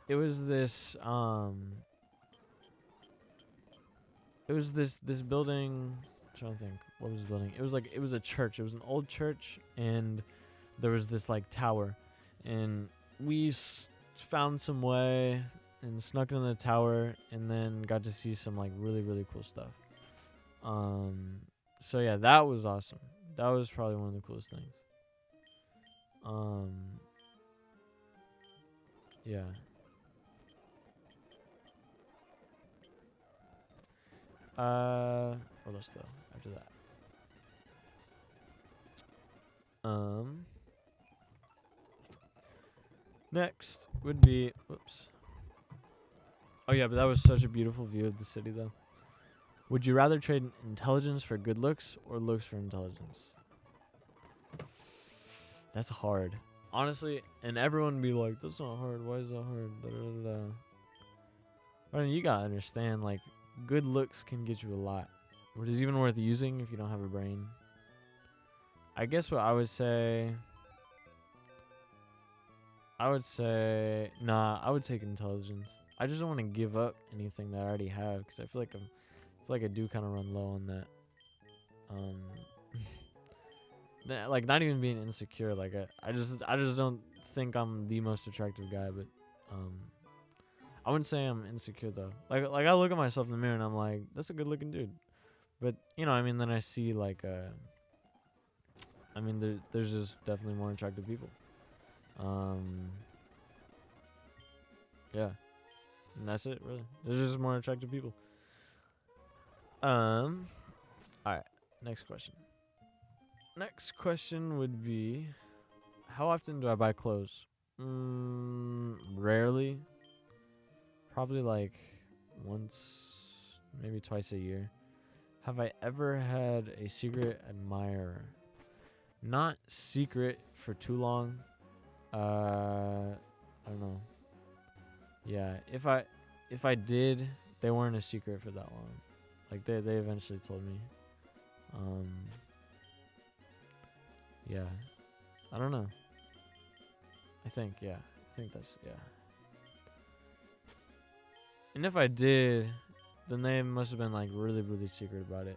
[SPEAKER 1] it was this this building. I'm trying to think, what was the building? It was a church. It was an old church, and there was this like tower, and we found some way and snuck into the tower, and then got to see some like really really cool stuff. So yeah, that was awesome. That was probably one of the coolest things. Yeah. What else though? After that. Next would be, whoops. Oh yeah, but that was such a beautiful view of the city though. Would you rather trade intelligence for good looks or looks for intelligence? That's hard. Honestly, and everyone would be like, that's not hard. Why is that hard? Da, da, da, da. I mean, you gotta understand, like, good looks can get you a lot. Which is even worth using if you don't have a brain. I guess what I would say, nah, I would take intelligence. I just don't want to give up anything that I already have, because I feel like I do kind of run low on that. Like not even being insecure. Like I just don't think I'm the most attractive guy, but I wouldn't say I'm insecure though. Like I look at myself in the mirror and I'm like, that's a good looking dude. But you know, I mean, then I see like I mean, there's just definitely more attractive people. Yeah, and that's it really. There's just more attractive people. All right, next question. Next question would be, how often do I buy clothes? Rarely. Probably like once, maybe twice a year. Have I ever had a secret admirer? Not secret for too long. I don't know. Yeah, if I did, they weren't a secret for that long. Like they eventually told me. Yeah. I don't know. I think that's, yeah. And if I did, then they must have been like really, really secret about it.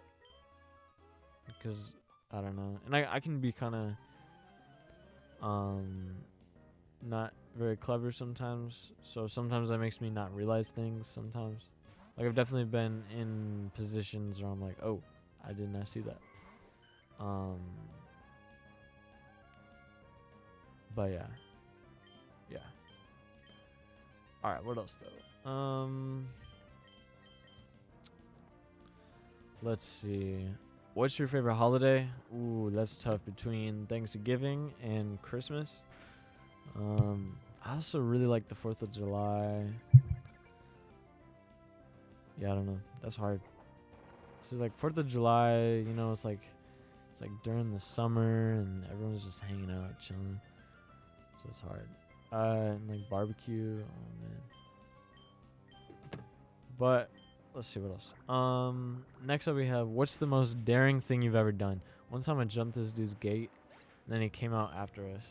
[SPEAKER 1] Because I don't know. And I can be kind of not very clever sometimes. So sometimes that makes me not realize things sometimes. Like I've definitely been in positions where I'm like, oh, I did not see that. But yeah. Yeah. Alright, what else though? Let's see. What's your favorite holiday? Ooh, that's tough between Thanksgiving and Christmas. I also really like the 4th of July. Yeah, I don't know. That's hard. So like 4th of July, you know, it's like during the summer and everyone's just hanging out, chilling. So it's hard. And like barbecue. Oh man. But let's see what else. Next up we have, what's the most daring thing you've ever done? One time I jumped this dude's gate, and then he came out after us.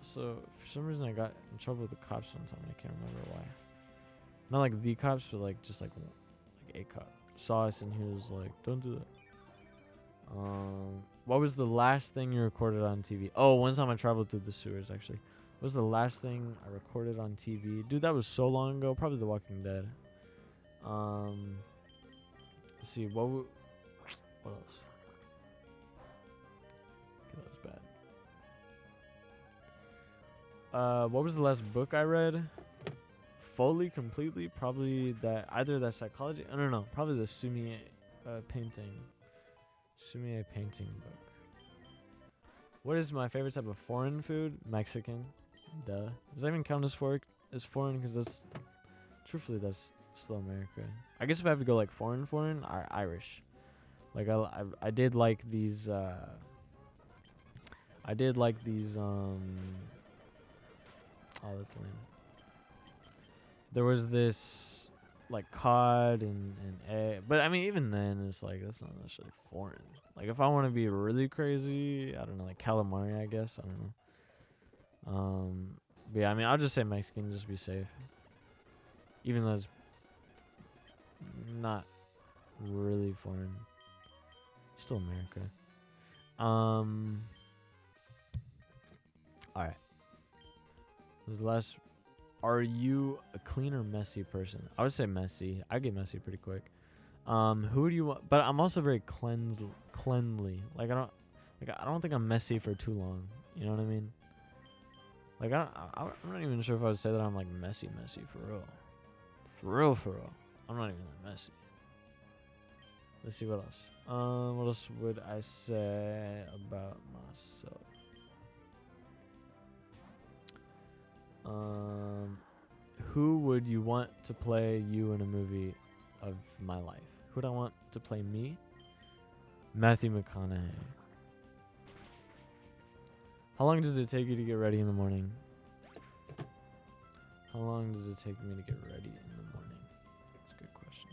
[SPEAKER 1] So for some reason I got in trouble with the cops one time. I can't remember why. Not like the cops, but like just like a cop saw us and he was like, "Don't do that." What was the last thing you recorded on TV? Oh, one time I traveled through the sewers. Actually, what was the last thing I recorded on TV? Dude, that was so long ago. Probably The Walking Dead. Let's see. What else? Okay, that was what was the last book I read? Fully, completely, probably either that psychology. I don't know. Probably the Sumie painting book. What is my favorite type of foreign food? Mexican. Duh. Does that even count as foreign? Because that's truthfully that's still America. I guess if I have to go like foreign, Irish. Like I did like these. I did like these. Oh, that's lame. There was this like cod and egg, but I mean even then it's like that's not necessarily foreign. Like if I want to be really crazy, I don't know, like calamari, I guess. I don't know. But yeah, I mean I'll just say Mexican just to be safe. Even though it's not really foreign. Still America. Alright. This is the last. Are you a clean or messy person? I would say messy. I get messy pretty quick. Who do you want? But I'm also very cleanly. Like I don't think I'm messy for too long. You know what I mean? Like I'm not even sure if I would say that I'm like messy for real. For real. I'm not even that messy. Let's see what else. What else would I say about myself? Who would you want to play you in a movie of my life? Who'd I want to play me? Matthew McConaughey. How long does it take you to get ready in the morning? How long does it take me to get ready in the morning? That's a good question.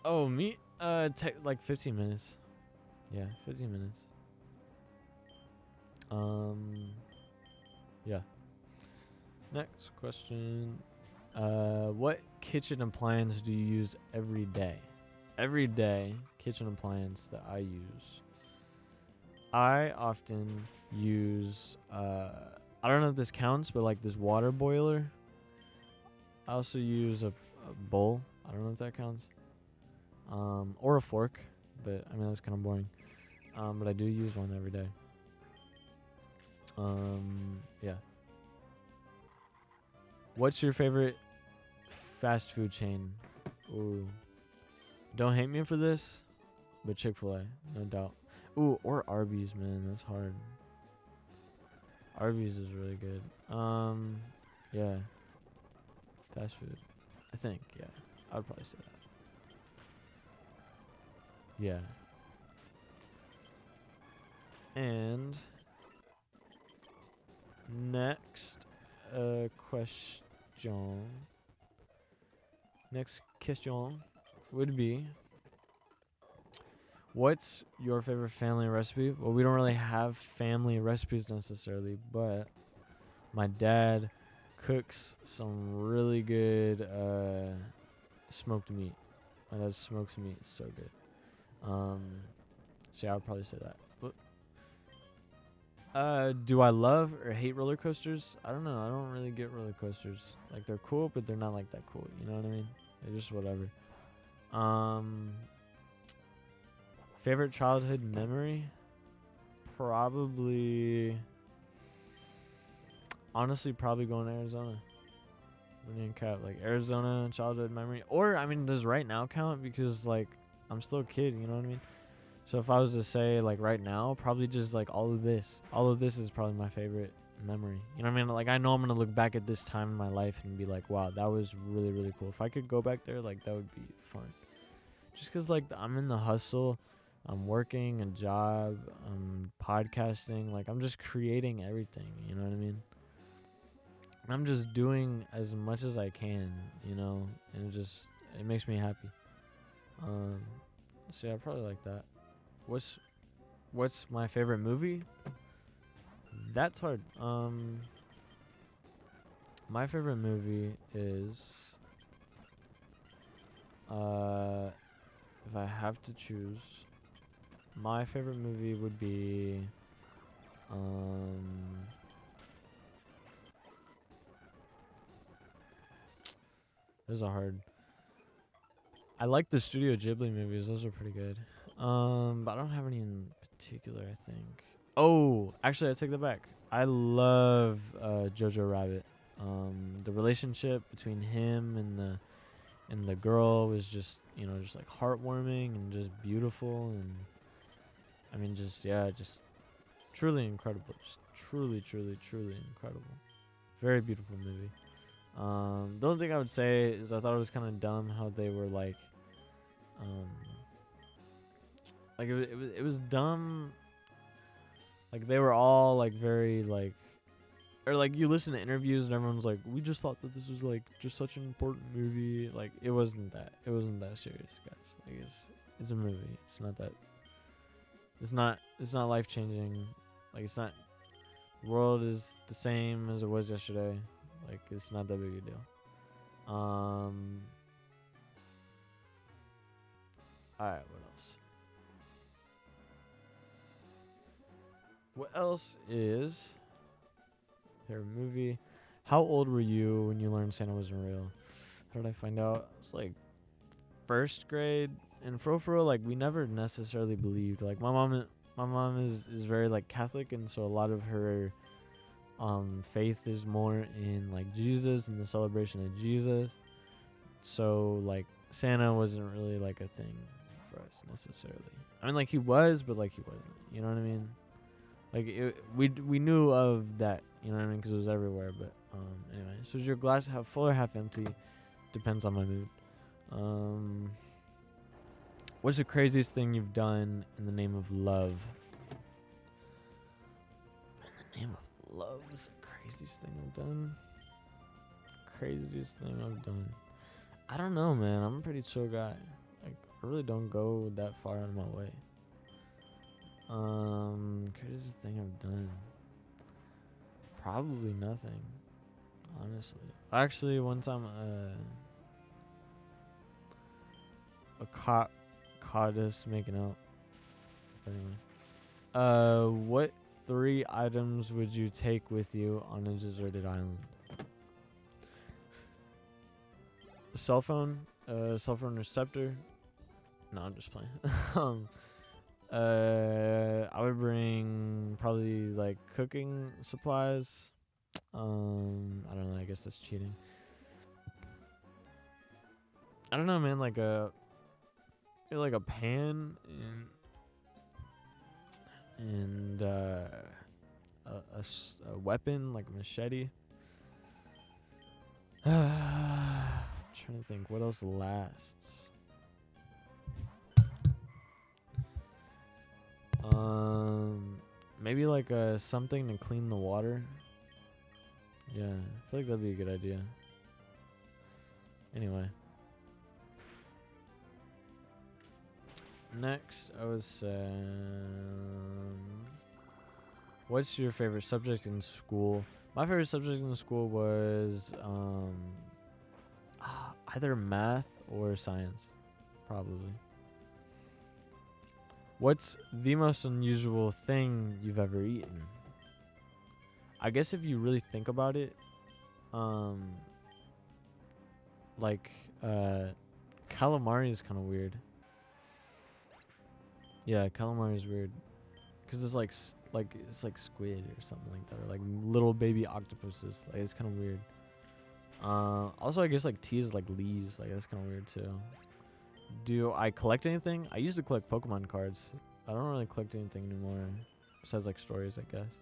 [SPEAKER 1] Oh, me? Like 15 minutes. Yeah, 15 minutes. Yeah. Next question. What kitchen appliance do you use every day? Every day, kitchen appliance that I use. I often use, I don't know if this counts, but like this water boiler. I also use a bowl. I don't know if that counts. Or a fork, but I mean, that's kind of boring. But I do use one every day. Yeah. What's your favorite fast food chain? Ooh. Don't hate me for this, but Chick-fil-A, no doubt. Ooh, or Arby's, man. That's hard. Arby's is really good. Yeah. Fast food. I think, yeah. I would probably say that. Yeah. And next question. Next question would be, what's your favorite family recipe? Well, we don't really have family recipes necessarily, but my dad cooks some really good smoked meat. My dad smokes meat. It's so good. So yeah, I would probably say that. Do I love or hate roller coasters? I don't know. I don't really get roller coasters. Like they're cool, but they're not like that cool. You know what I mean? They're just whatever. Favorite childhood memory? Probably. Honestly, probably going to Arizona. Like Arizona childhood memory. Or I mean, does right now count? Because like I'm still a kid. You know what I mean? So if I was to say like right now, probably just like all of this. All of this is probably my favorite memory. You know what I mean? Like I know I'm gonna look back at this time in my life and be like, wow, that was really, really cool. If I could go back there, like that would be fun. Just cause like I'm in the hustle, I'm working a job, I'm podcasting, like I'm just creating everything. You know what I mean? I'm just doing as much as I can, you know, and it makes me happy. So yeah, I probably like that. What's my favorite movie? That's hard. My favorite movie is if I have to choose, my favorite movie would be those are hard. I like the Studio Ghibli movies. Those are pretty good. But I don't have any in particular, I think. Oh, actually, I take that back. I love Jojo Rabbit. The relationship between him and the girl was just, just like heartwarming and just beautiful, and I mean, just truly incredible. Just truly, truly, truly incredible. Very beautiful movie. The only thing I would say is I thought it was kind of dumb how they were it was dumb. Like they were all like very like, or like you listen to interviews and everyone's like, we just thought that this was like just such an important movie. Like it wasn't that. It wasn't that serious, guys. Like it's a movie. It's not that. It's not life changing. Like it's not. The world is the same as it was yesterday. Like it's not that big a deal. All right. What else? What else is there? A movie. How old were you when you learned Santa wasn't real? How did I find out? It was like first grade. And for real, like we never necessarily believed. Like my mom is very like Catholic, and so a lot of her faith is more in like Jesus and the celebration of Jesus. So like Santa wasn't really like a thing for us necessarily. I mean, like he was, but like he wasn't. You know what I mean? Like we knew of that. You know what I mean? Because it was everywhere. But anyway, so is your glass half full or half empty? Depends on my mood. What's the craziest thing you've done in the name of love? In the name of love is the craziest thing I've done. Craziest thing I've done. I don't know, man. I'm a pretty chill guy. Like I really don't go that far out of my way. Craziest thing I've done. Probably nothing. Honestly. Actually, one time a cop caught us making out. Anyway. What 3 items would you take with you on a deserted island? A cell phone receptor. No, I'm just playing. I would bring probably like cooking supplies. I don't know. I guess that's cheating. I don't know, man. Like a pan and a weapon like a machete. Trying to think what else lasts. Maybe like something to clean the water. Yeah, I feel like that'd be a good idea. Anyway. Next, I would say, what's your favorite subject in school? My favorite subject in school was either math or science, probably. What's the most unusual thing you've ever eaten? I guess if you really think about it, calamari is kind of weird. Yeah, calamari is weird, cause it's like squid or something like that, or like little baby octopuses. Like it's kind of weird. Also, I guess like tea is like leaves. Like that's kind of weird too. Do I collect anything? I used to collect Pokemon cards. I don't really collect anything anymore, besides like stories, I guess.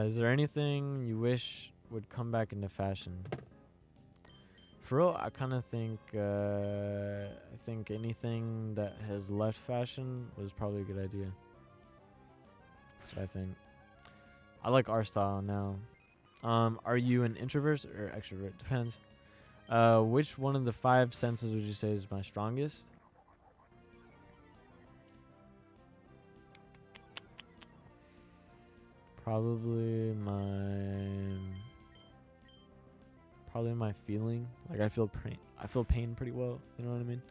[SPEAKER 1] Is there anything you wish would come back into fashion? For real, I kind of think I think anything that has left fashion was probably a good idea. That's what I think. I like our style now. Are you an introvert or extrovert? Depends. Which one of the 5 senses would you say is my strongest? Probably my feeling. Like I feel pain pretty well. You know what I mean?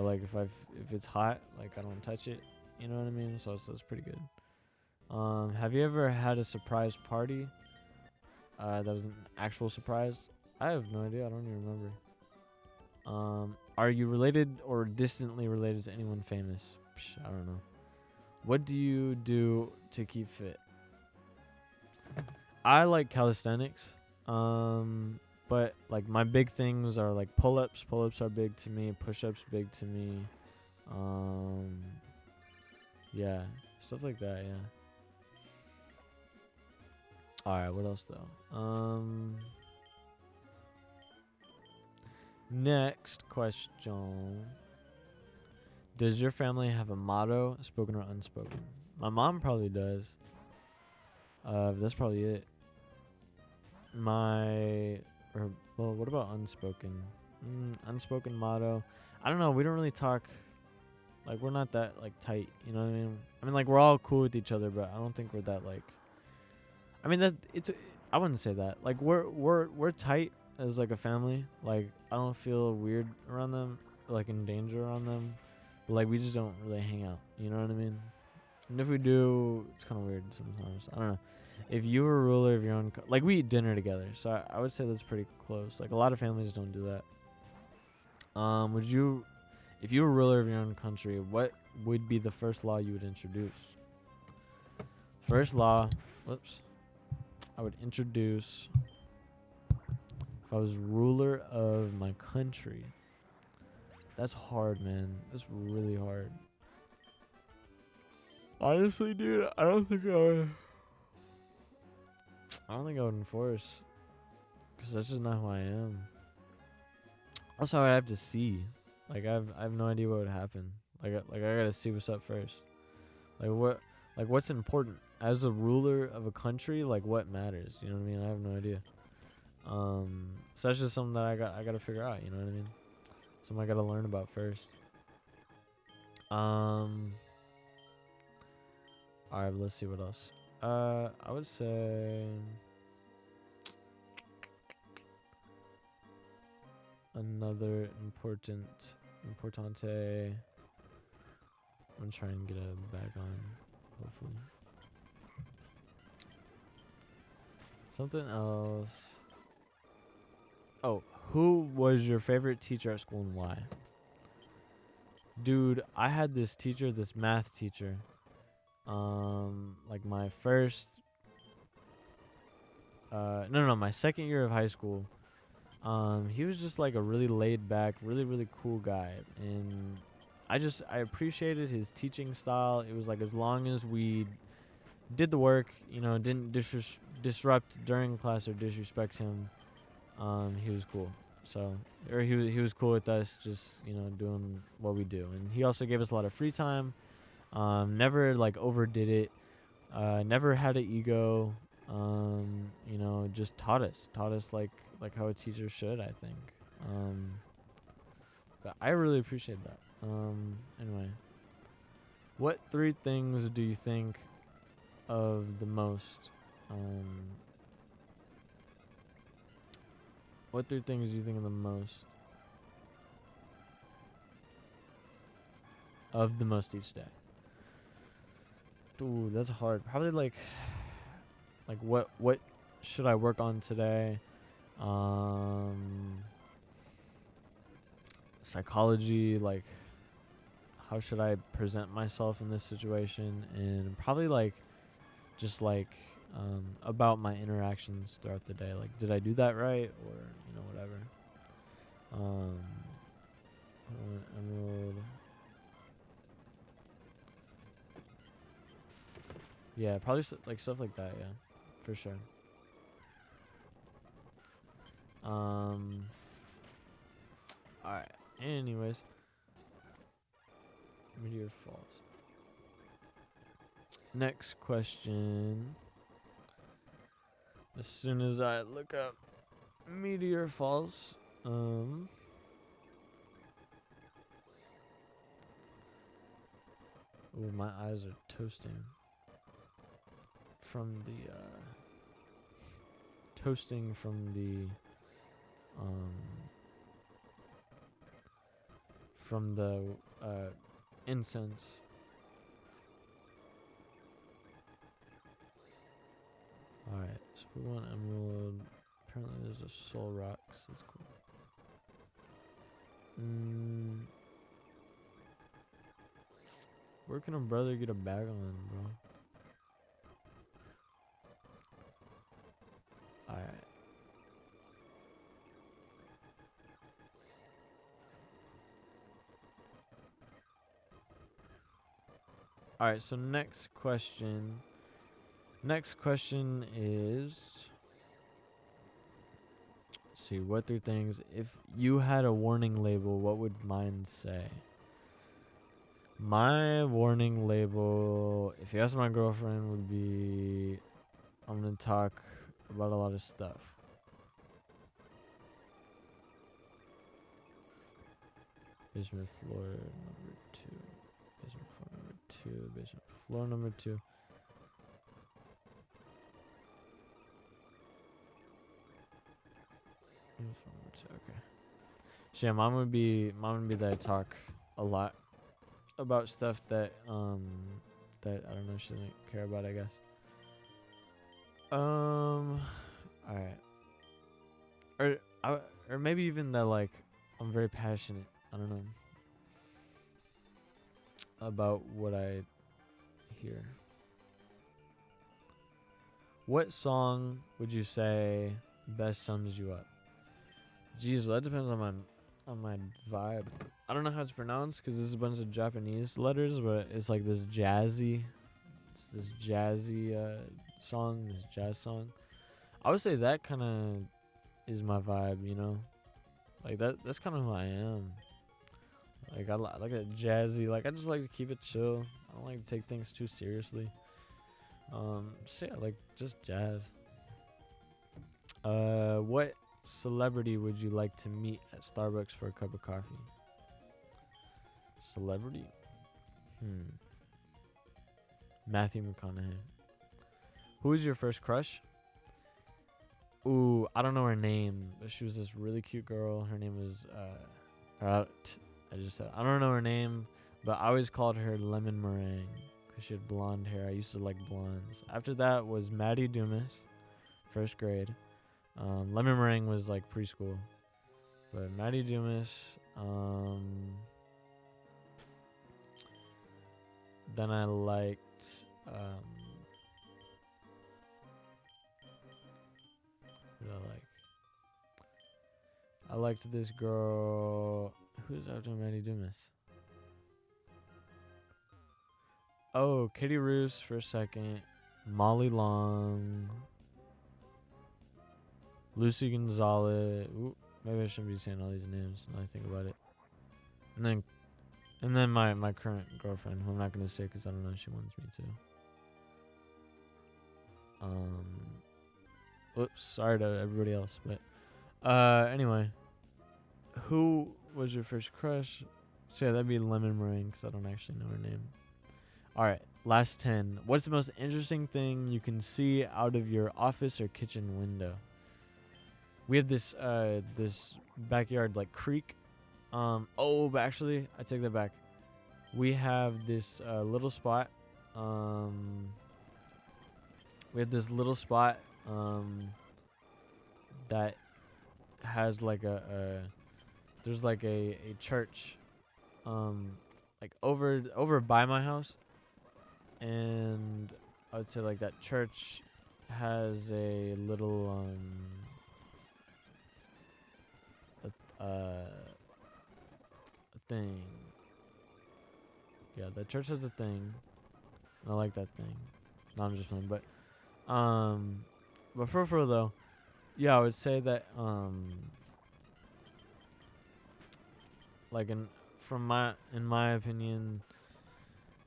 [SPEAKER 1] Like if it's hot, like I don't touch it. You know what I mean? So it's pretty good. Have you ever had a surprise party? That was an actual surprise. I have no idea. I don't even remember. Are you related or distantly related to anyone famous? I don't know. What do you do to keep fit? I like calisthenics. But like my big things are like pull-ups. Pull-ups are big to me. Push-ups big to me. Um, yeah, stuff like that. Yeah. All right. What else though? Next question. Does your family have a motto, spoken or unspoken? My mom probably does. That's probably it. What about unspoken? Unspoken motto. I don't know. We don't really talk. Like, we're not that like tight. You know what I mean? I mean, like, we're all cool with each other, but I don't think we're that like. I mean, I wouldn't say that. Like, we're tight as like a family. Like, I don't feel weird around them, like in danger around them. But like, we just don't really hang out. You know what I mean? And if we do, it's kind of weird sometimes. I don't know. If you were a ruler of your own, like we eat dinner together, so I would say that's pretty close. Like a lot of families don't do that. If you were a ruler of your own country, what would be the first law you would introduce? First law, I would introduce, if I was ruler of my country. That's hard, man. That's really hard. Honestly, dude, I don't think I would enforce, because that's just not who I am. Also, I have to see. Like, I have no idea what would happen. Like I gotta see what's up first. What's important as a ruler of a country? Like, what matters? You know what I mean? I have no idea. So that's just something that I gotta figure out. You know what I mean? Something I gotta learn about first. All right, let's see what else. I would say another importante. I'm trying to get a bag on, hopefully. Something else. Oh, who was your favorite teacher at school and why? Dude, I had this teacher, this math teacher. Like my first my second year of high school. He was just like a really laid back, really, really cool guy. And I appreciated his teaching style. It was like, as long as we did the work, you know, didn't disrupt during class or disrespect him, he was cool. So, or he was cool with us just, you know, doing what we do. And he also gave us a lot of free time. Never like overdid it. Never had an ego. You know, just taught us like how a teacher should, I think. But I really appreciate that. Anyway, what 3 things do you think of the most? What 3 things do you think of the most? Of the most each day. Ooh, that's hard. Probably like what should I work on today? Psychology, like how should I present myself in this situation, and probably like just like about my interactions throughout the day. Like, did I do that right, or you know, whatever. Emerald. Yeah, probably like stuff like that. Yeah, for sure. All right. Anyways, Meteor Falls. Next question. As soon as I look up Meteor Falls, ooh, my eyes are toasting from the incense. Alright, so we want emerald. Apparently there's a soul rock, so that's cool. Where can a brother get a bag on, bro? Alright. Alright, so next question. Next question is, let's see, what three things? If you had a warning label, what would mine say? My warning label, if you ask my girlfriend, would be, I'm going to talk about a lot of stuff. Basement floor number 2. Basement floor number 2. Basement floor number 2. Okay. So yeah, mine would be that I talk a lot about stuff that that I don't know, she doesn't care about, I guess. Alright. Or maybe even that, like, I'm very passionate, I don't know, about what I hear. What song would you say best sums you up? Jeez, well, that depends on my vibe. I don't know how it's pronounced because there's a bunch of Japanese letters, but it's like this jazzy song, this jazz song. I would say that kind of is my vibe, you know? Like that's kind of who I am. Like I like that jazzy, like I just like to keep it chill. I don't like to take things too seriously. So yeah, like just jazz. What celebrity would you like to meet at Starbucks for a cup of coffee? Celebrity? Matthew McConaughey. Who was your first crush? Ooh, I don't know her name, but she was this really cute girl. Her name was I just said I don't know her name, but I always called her Lemon Meringue because she had blonde hair. I used to like blondes. After that was Maddie Dumas, first grade. Lemon Meringue was like preschool, but Maddie Dumas. Then I liked who did I like? I liked this girl. Who's after Maddie Dumas? Oh, Katie Roos for a second. Molly Long. Lucy Gonzalez. Ooh, maybe I shouldn't be saying all these names now I think about it. And then my current girlfriend, who I'm not gonna say because I don't know if she wants me to. Oops, sorry to everybody else, but anyway, who was your first crush? So yeah, that'd be Lemon Meringue because I don't actually know her name. All right, last 10. What's the most interesting thing you can see out of your office or kitchen window? We have this backyard like creek. But actually, I take that back. We have this little spot. We have this little spot that has like there's like a church like over by my house, and I would say like that church has a little a thing. Yeah, the church has a thing. And I like that thing. No, I'm just playing, but for real though, yeah, I would say that like in my opinion,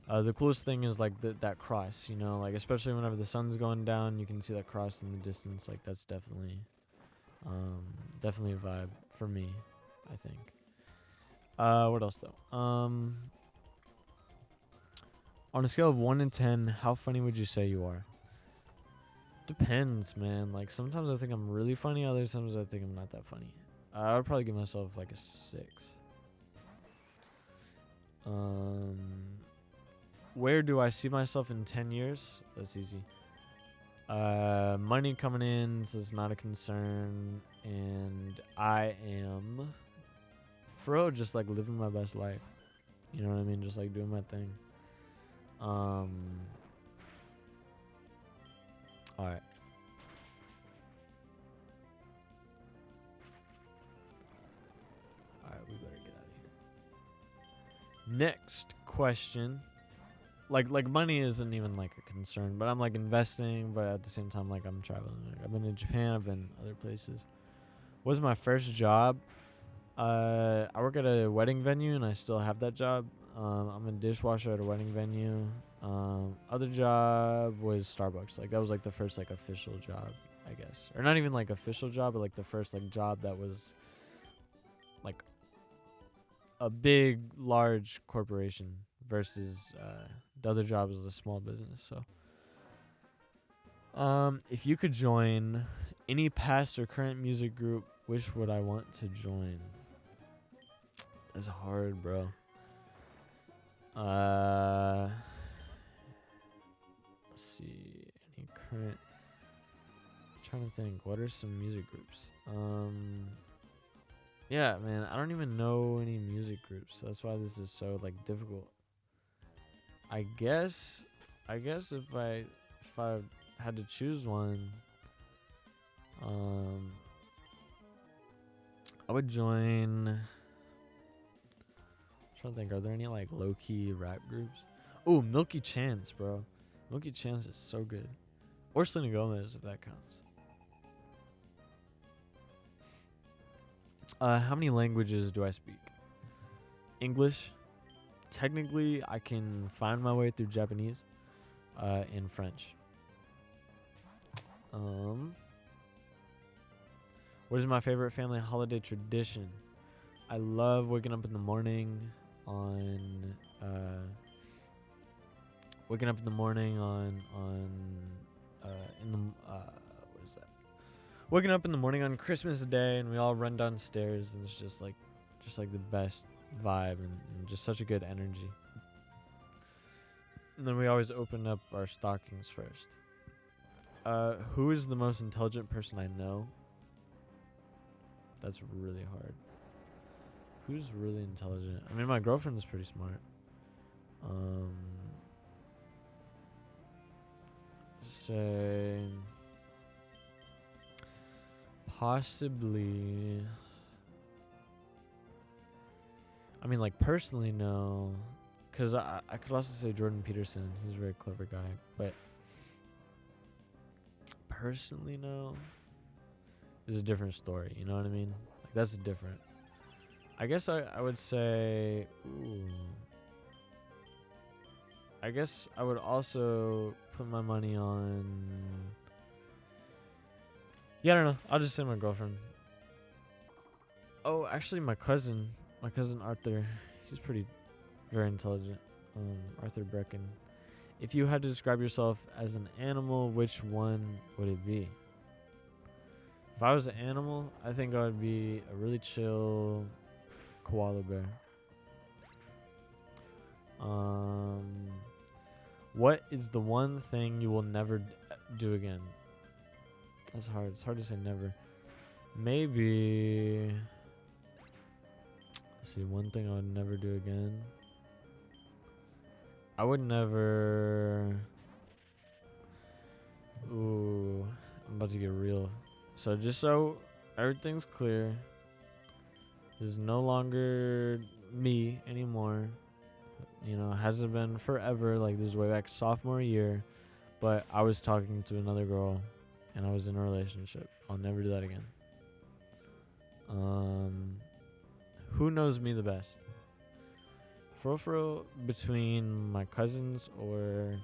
[SPEAKER 1] the coolest thing is like that cross, you know, like especially whenever the sun's going down, you can see that cross in the distance. Like that's definitely a vibe for me, I think. What else though? On a scale of 1 to 10, how funny would you say you are? Depends, man. Like sometimes I think I'm really funny, other times I think I'm not that funny. I would probably give myself like a 6. Where do I see myself in 10 years? That's easy. Money coming in, so it's not a concern, and I am for real just like living my best life. You know what I mean? Just like doing my thing. All right. All right, we better get out of here. Next question. Like money isn't even like a concern, but I'm like investing, but at the same time like I'm traveling. Like, I've been to Japan, I've been other places. What was my first job? I work at a wedding venue and I still have that job. I'm a dishwasher at a wedding venue. Other job was Starbucks. Like that was like the first like official job, I guess. Or not even like official job, but like the first like job that was like a big large corporation versus the other job was a small business. So if you could join any past or current music group, which would I want to join? That's hard, bro. Let's see. Any current? I'm trying to think. What are some music groups? Yeah, man. I don't even know any music groups. That's why this is so like difficult. I guess if I had to choose one, I would join. I'm trying to think. Are there any like low key rap groups? Oh, Milky Chance, bro. Milky Chance is so good. Or Selena Gomez, if that counts. How many languages do I speak? English. Technically, I can find my way through Japanese, and French. What is my favorite family holiday tradition? I love waking up in the morning on what is that? Waking up in the morning on Christmas Day, and we all run downstairs, and it's just like the best vibe and just such a good energy. And then we always open up our stockings first. Who is the most intelligent person I know? That's really hard. Who's really intelligent? I mean, my girlfriend is pretty smart. Say possibly. I mean, like personally, no, because I could also say Jordan Peterson. He's a very clever guy, but personally, no. Is a different story. You know what I mean? Like that's different. I guess I would say. Ooh. I guess I would also put my money on. Yeah, I don't know. I'll just say my girlfriend. Oh, actually, my cousin Arthur. He's very intelligent. Arthur Brecken. If you had to describe yourself as an animal, which one would it be? If I was an animal, I think I would be a really chill koala bear. What is the one thing you will never do again? That's hard. It's hard to say never. Maybe. Let's see, one thing I would never do again. I would never. Ooh, I'm about to get real. So just so everything's clear, this is no longer me anymore. You know, hasn't been forever. Like this is way back sophomore year, but I was talking to another girl, and I was in a relationship. I'll never do that again. Who knows me the best? For real, between my cousins or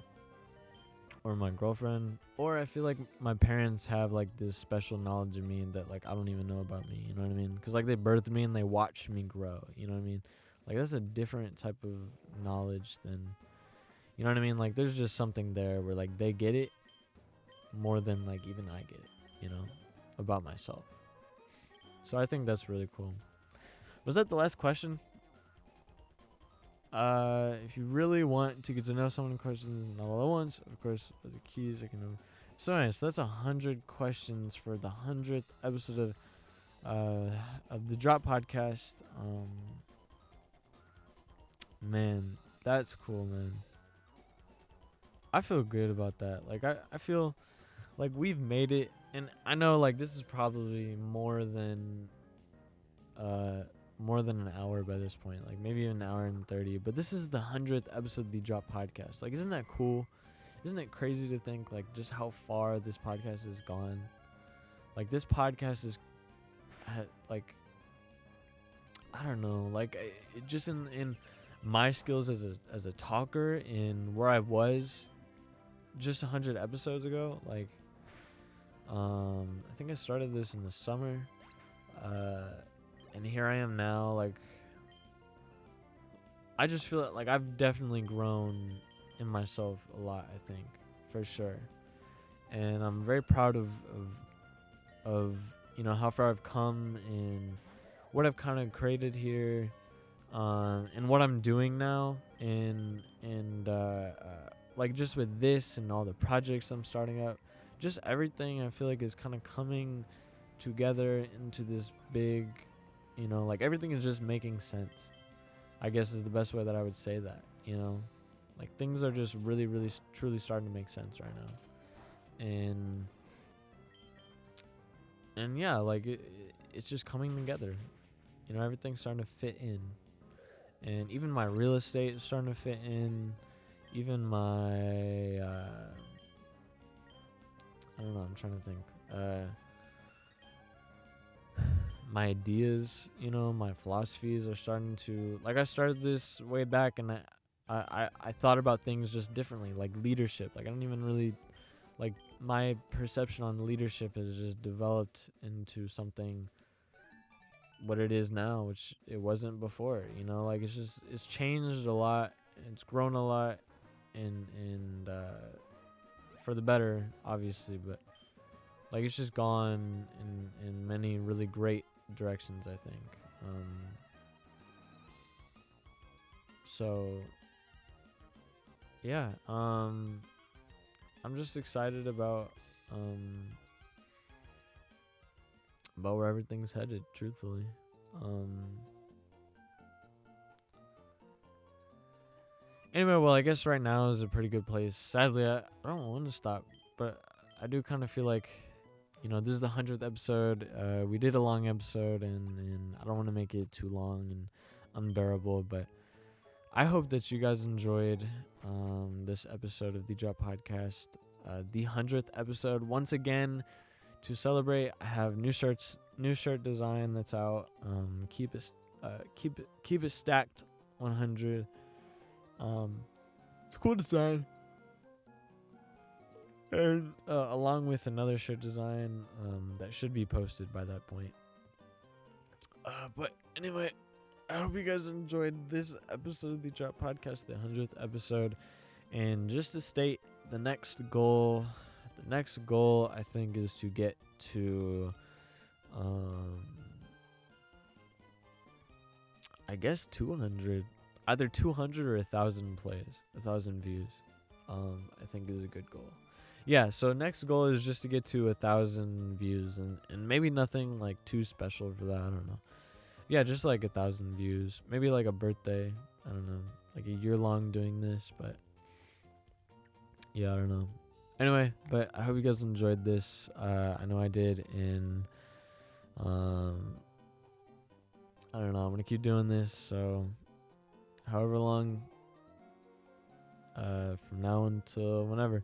[SPEAKER 1] my girlfriend, or I feel like my parents have like this special knowledge of me that like I don't even know about me. You know what I mean? Because like they birthed me and they watched me grow. You know what I mean? Like that's a different type of knowledge than, you know what I mean? Like there's just something there where like they get it more than like even I get it, you know, about myself. So I think that's really cool. Was that the last question? If you really want to get to know someone, questions not all at once, of course, are the keys I can know. So nice. That's 100 questions for the 100th episode of the Drop Podcast. Man, that's cool, man. I feel good about that. Like I feel like we've made it, and I know like this is probably more than an hour by this point, like maybe an hour and 30. But this is the 100th episode of the Drop Podcast. Like, isn't that cool? Isn't it crazy to think like just how far this podcast has gone? Like this podcast is, like, I don't know, like it just in my skills as a talker, in where I was just 100 episodes ago. Like, I think I started this in the summer, and here I am now. Like, I just feel like I've definitely grown in myself a lot, I think, for sure. And I'm very proud of how far I've come and what I've kind of created here, and what I'm doing now, and like just with this and all the projects I'm starting up, just everything I feel like is kind of coming together into this big, like everything is just making sense, I guess, is the best way that I would say that, like things are just really, really, truly starting to make sense right now. And yeah, like it's just coming together. Everything's starting to fit in. And even my real estate is starting to fit in. Even my, I don't know, I'm trying to think. My ideas, my philosophies are starting to, like, I started this way back, and I thought about things just differently, like leadership. Like, I don't even really, like, my perception on leadership has just developed into something what it is now, which it wasn't before. Like, it's changed a lot, it's grown a lot, and for the better, obviously, but like it's just gone in many really great directions, I think. So yeah, I'm just excited about where everything's headed, truthfully. Anyway, well, I guess right now is a pretty good place. Sadly, I don't want to stop, but I do kind of feel like, this is the 100th episode. We did a long episode, and I don't want to make it too long and unbearable, but I hope that you guys enjoyed this episode of the Drop Podcast, the 100th episode. Once again, to celebrate, I have new shirt design that's out. Keep it stacked 100. It's a cool design. And along with another shirt design that should be posted by that point. But anyway, I hope you guys enjoyed this episode of the Drop Podcast, the 100th episode. And just to state, the next goal I think is to get to I guess 200, either 200 or 1,000 plays, 1,000 views. I think is a good goal. Yeah, so next goal is just to get to 1,000 views, and maybe nothing like too special for that. I don't know. Yeah, just like 1,000 views, maybe like a birthday. I don't know, like a year long doing this, but yeah, I don't know. Anyway, but I hope you guys enjoyed this. I know I did, and I don't know. I'm gonna keep doing this, so however long, from now until whenever.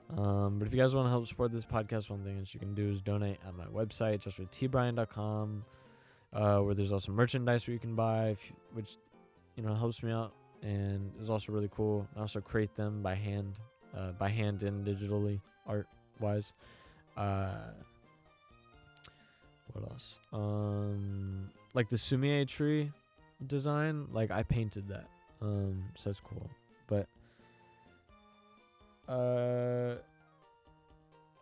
[SPEAKER 1] But if you guys want to help support this podcast, one thing that you can do is donate at my website, justwithtbryan.com, where there's also merchandise where you can buy, which helps me out, and is also really cool. I also create them by hand and digitally, art wise. What else? Like the Sumie tree design, like I painted that. So that's cool. But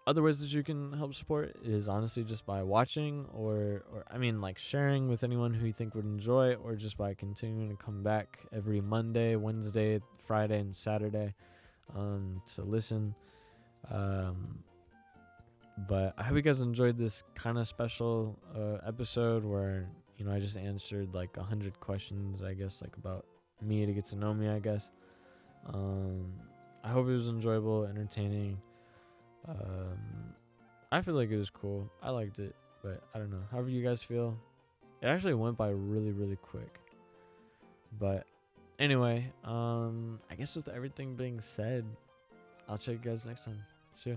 [SPEAKER 1] other ways that you can help support is honestly just by watching or I mean like sharing with anyone who you think would enjoy, or just by continuing to come back every Monday, Wednesday, Friday, and Saturday to listen. But I hope you guys enjoyed this kind of special episode where I just answered like 100 questions, I guess, like about me, to get to know me, I guess. I hope it was enjoyable, entertaining. I feel like it was cool. I liked it, but I don't know. However you guys feel. It actually went by really, really quick. But anyway, I guess with everything being said, I'll check you guys next time. See ya.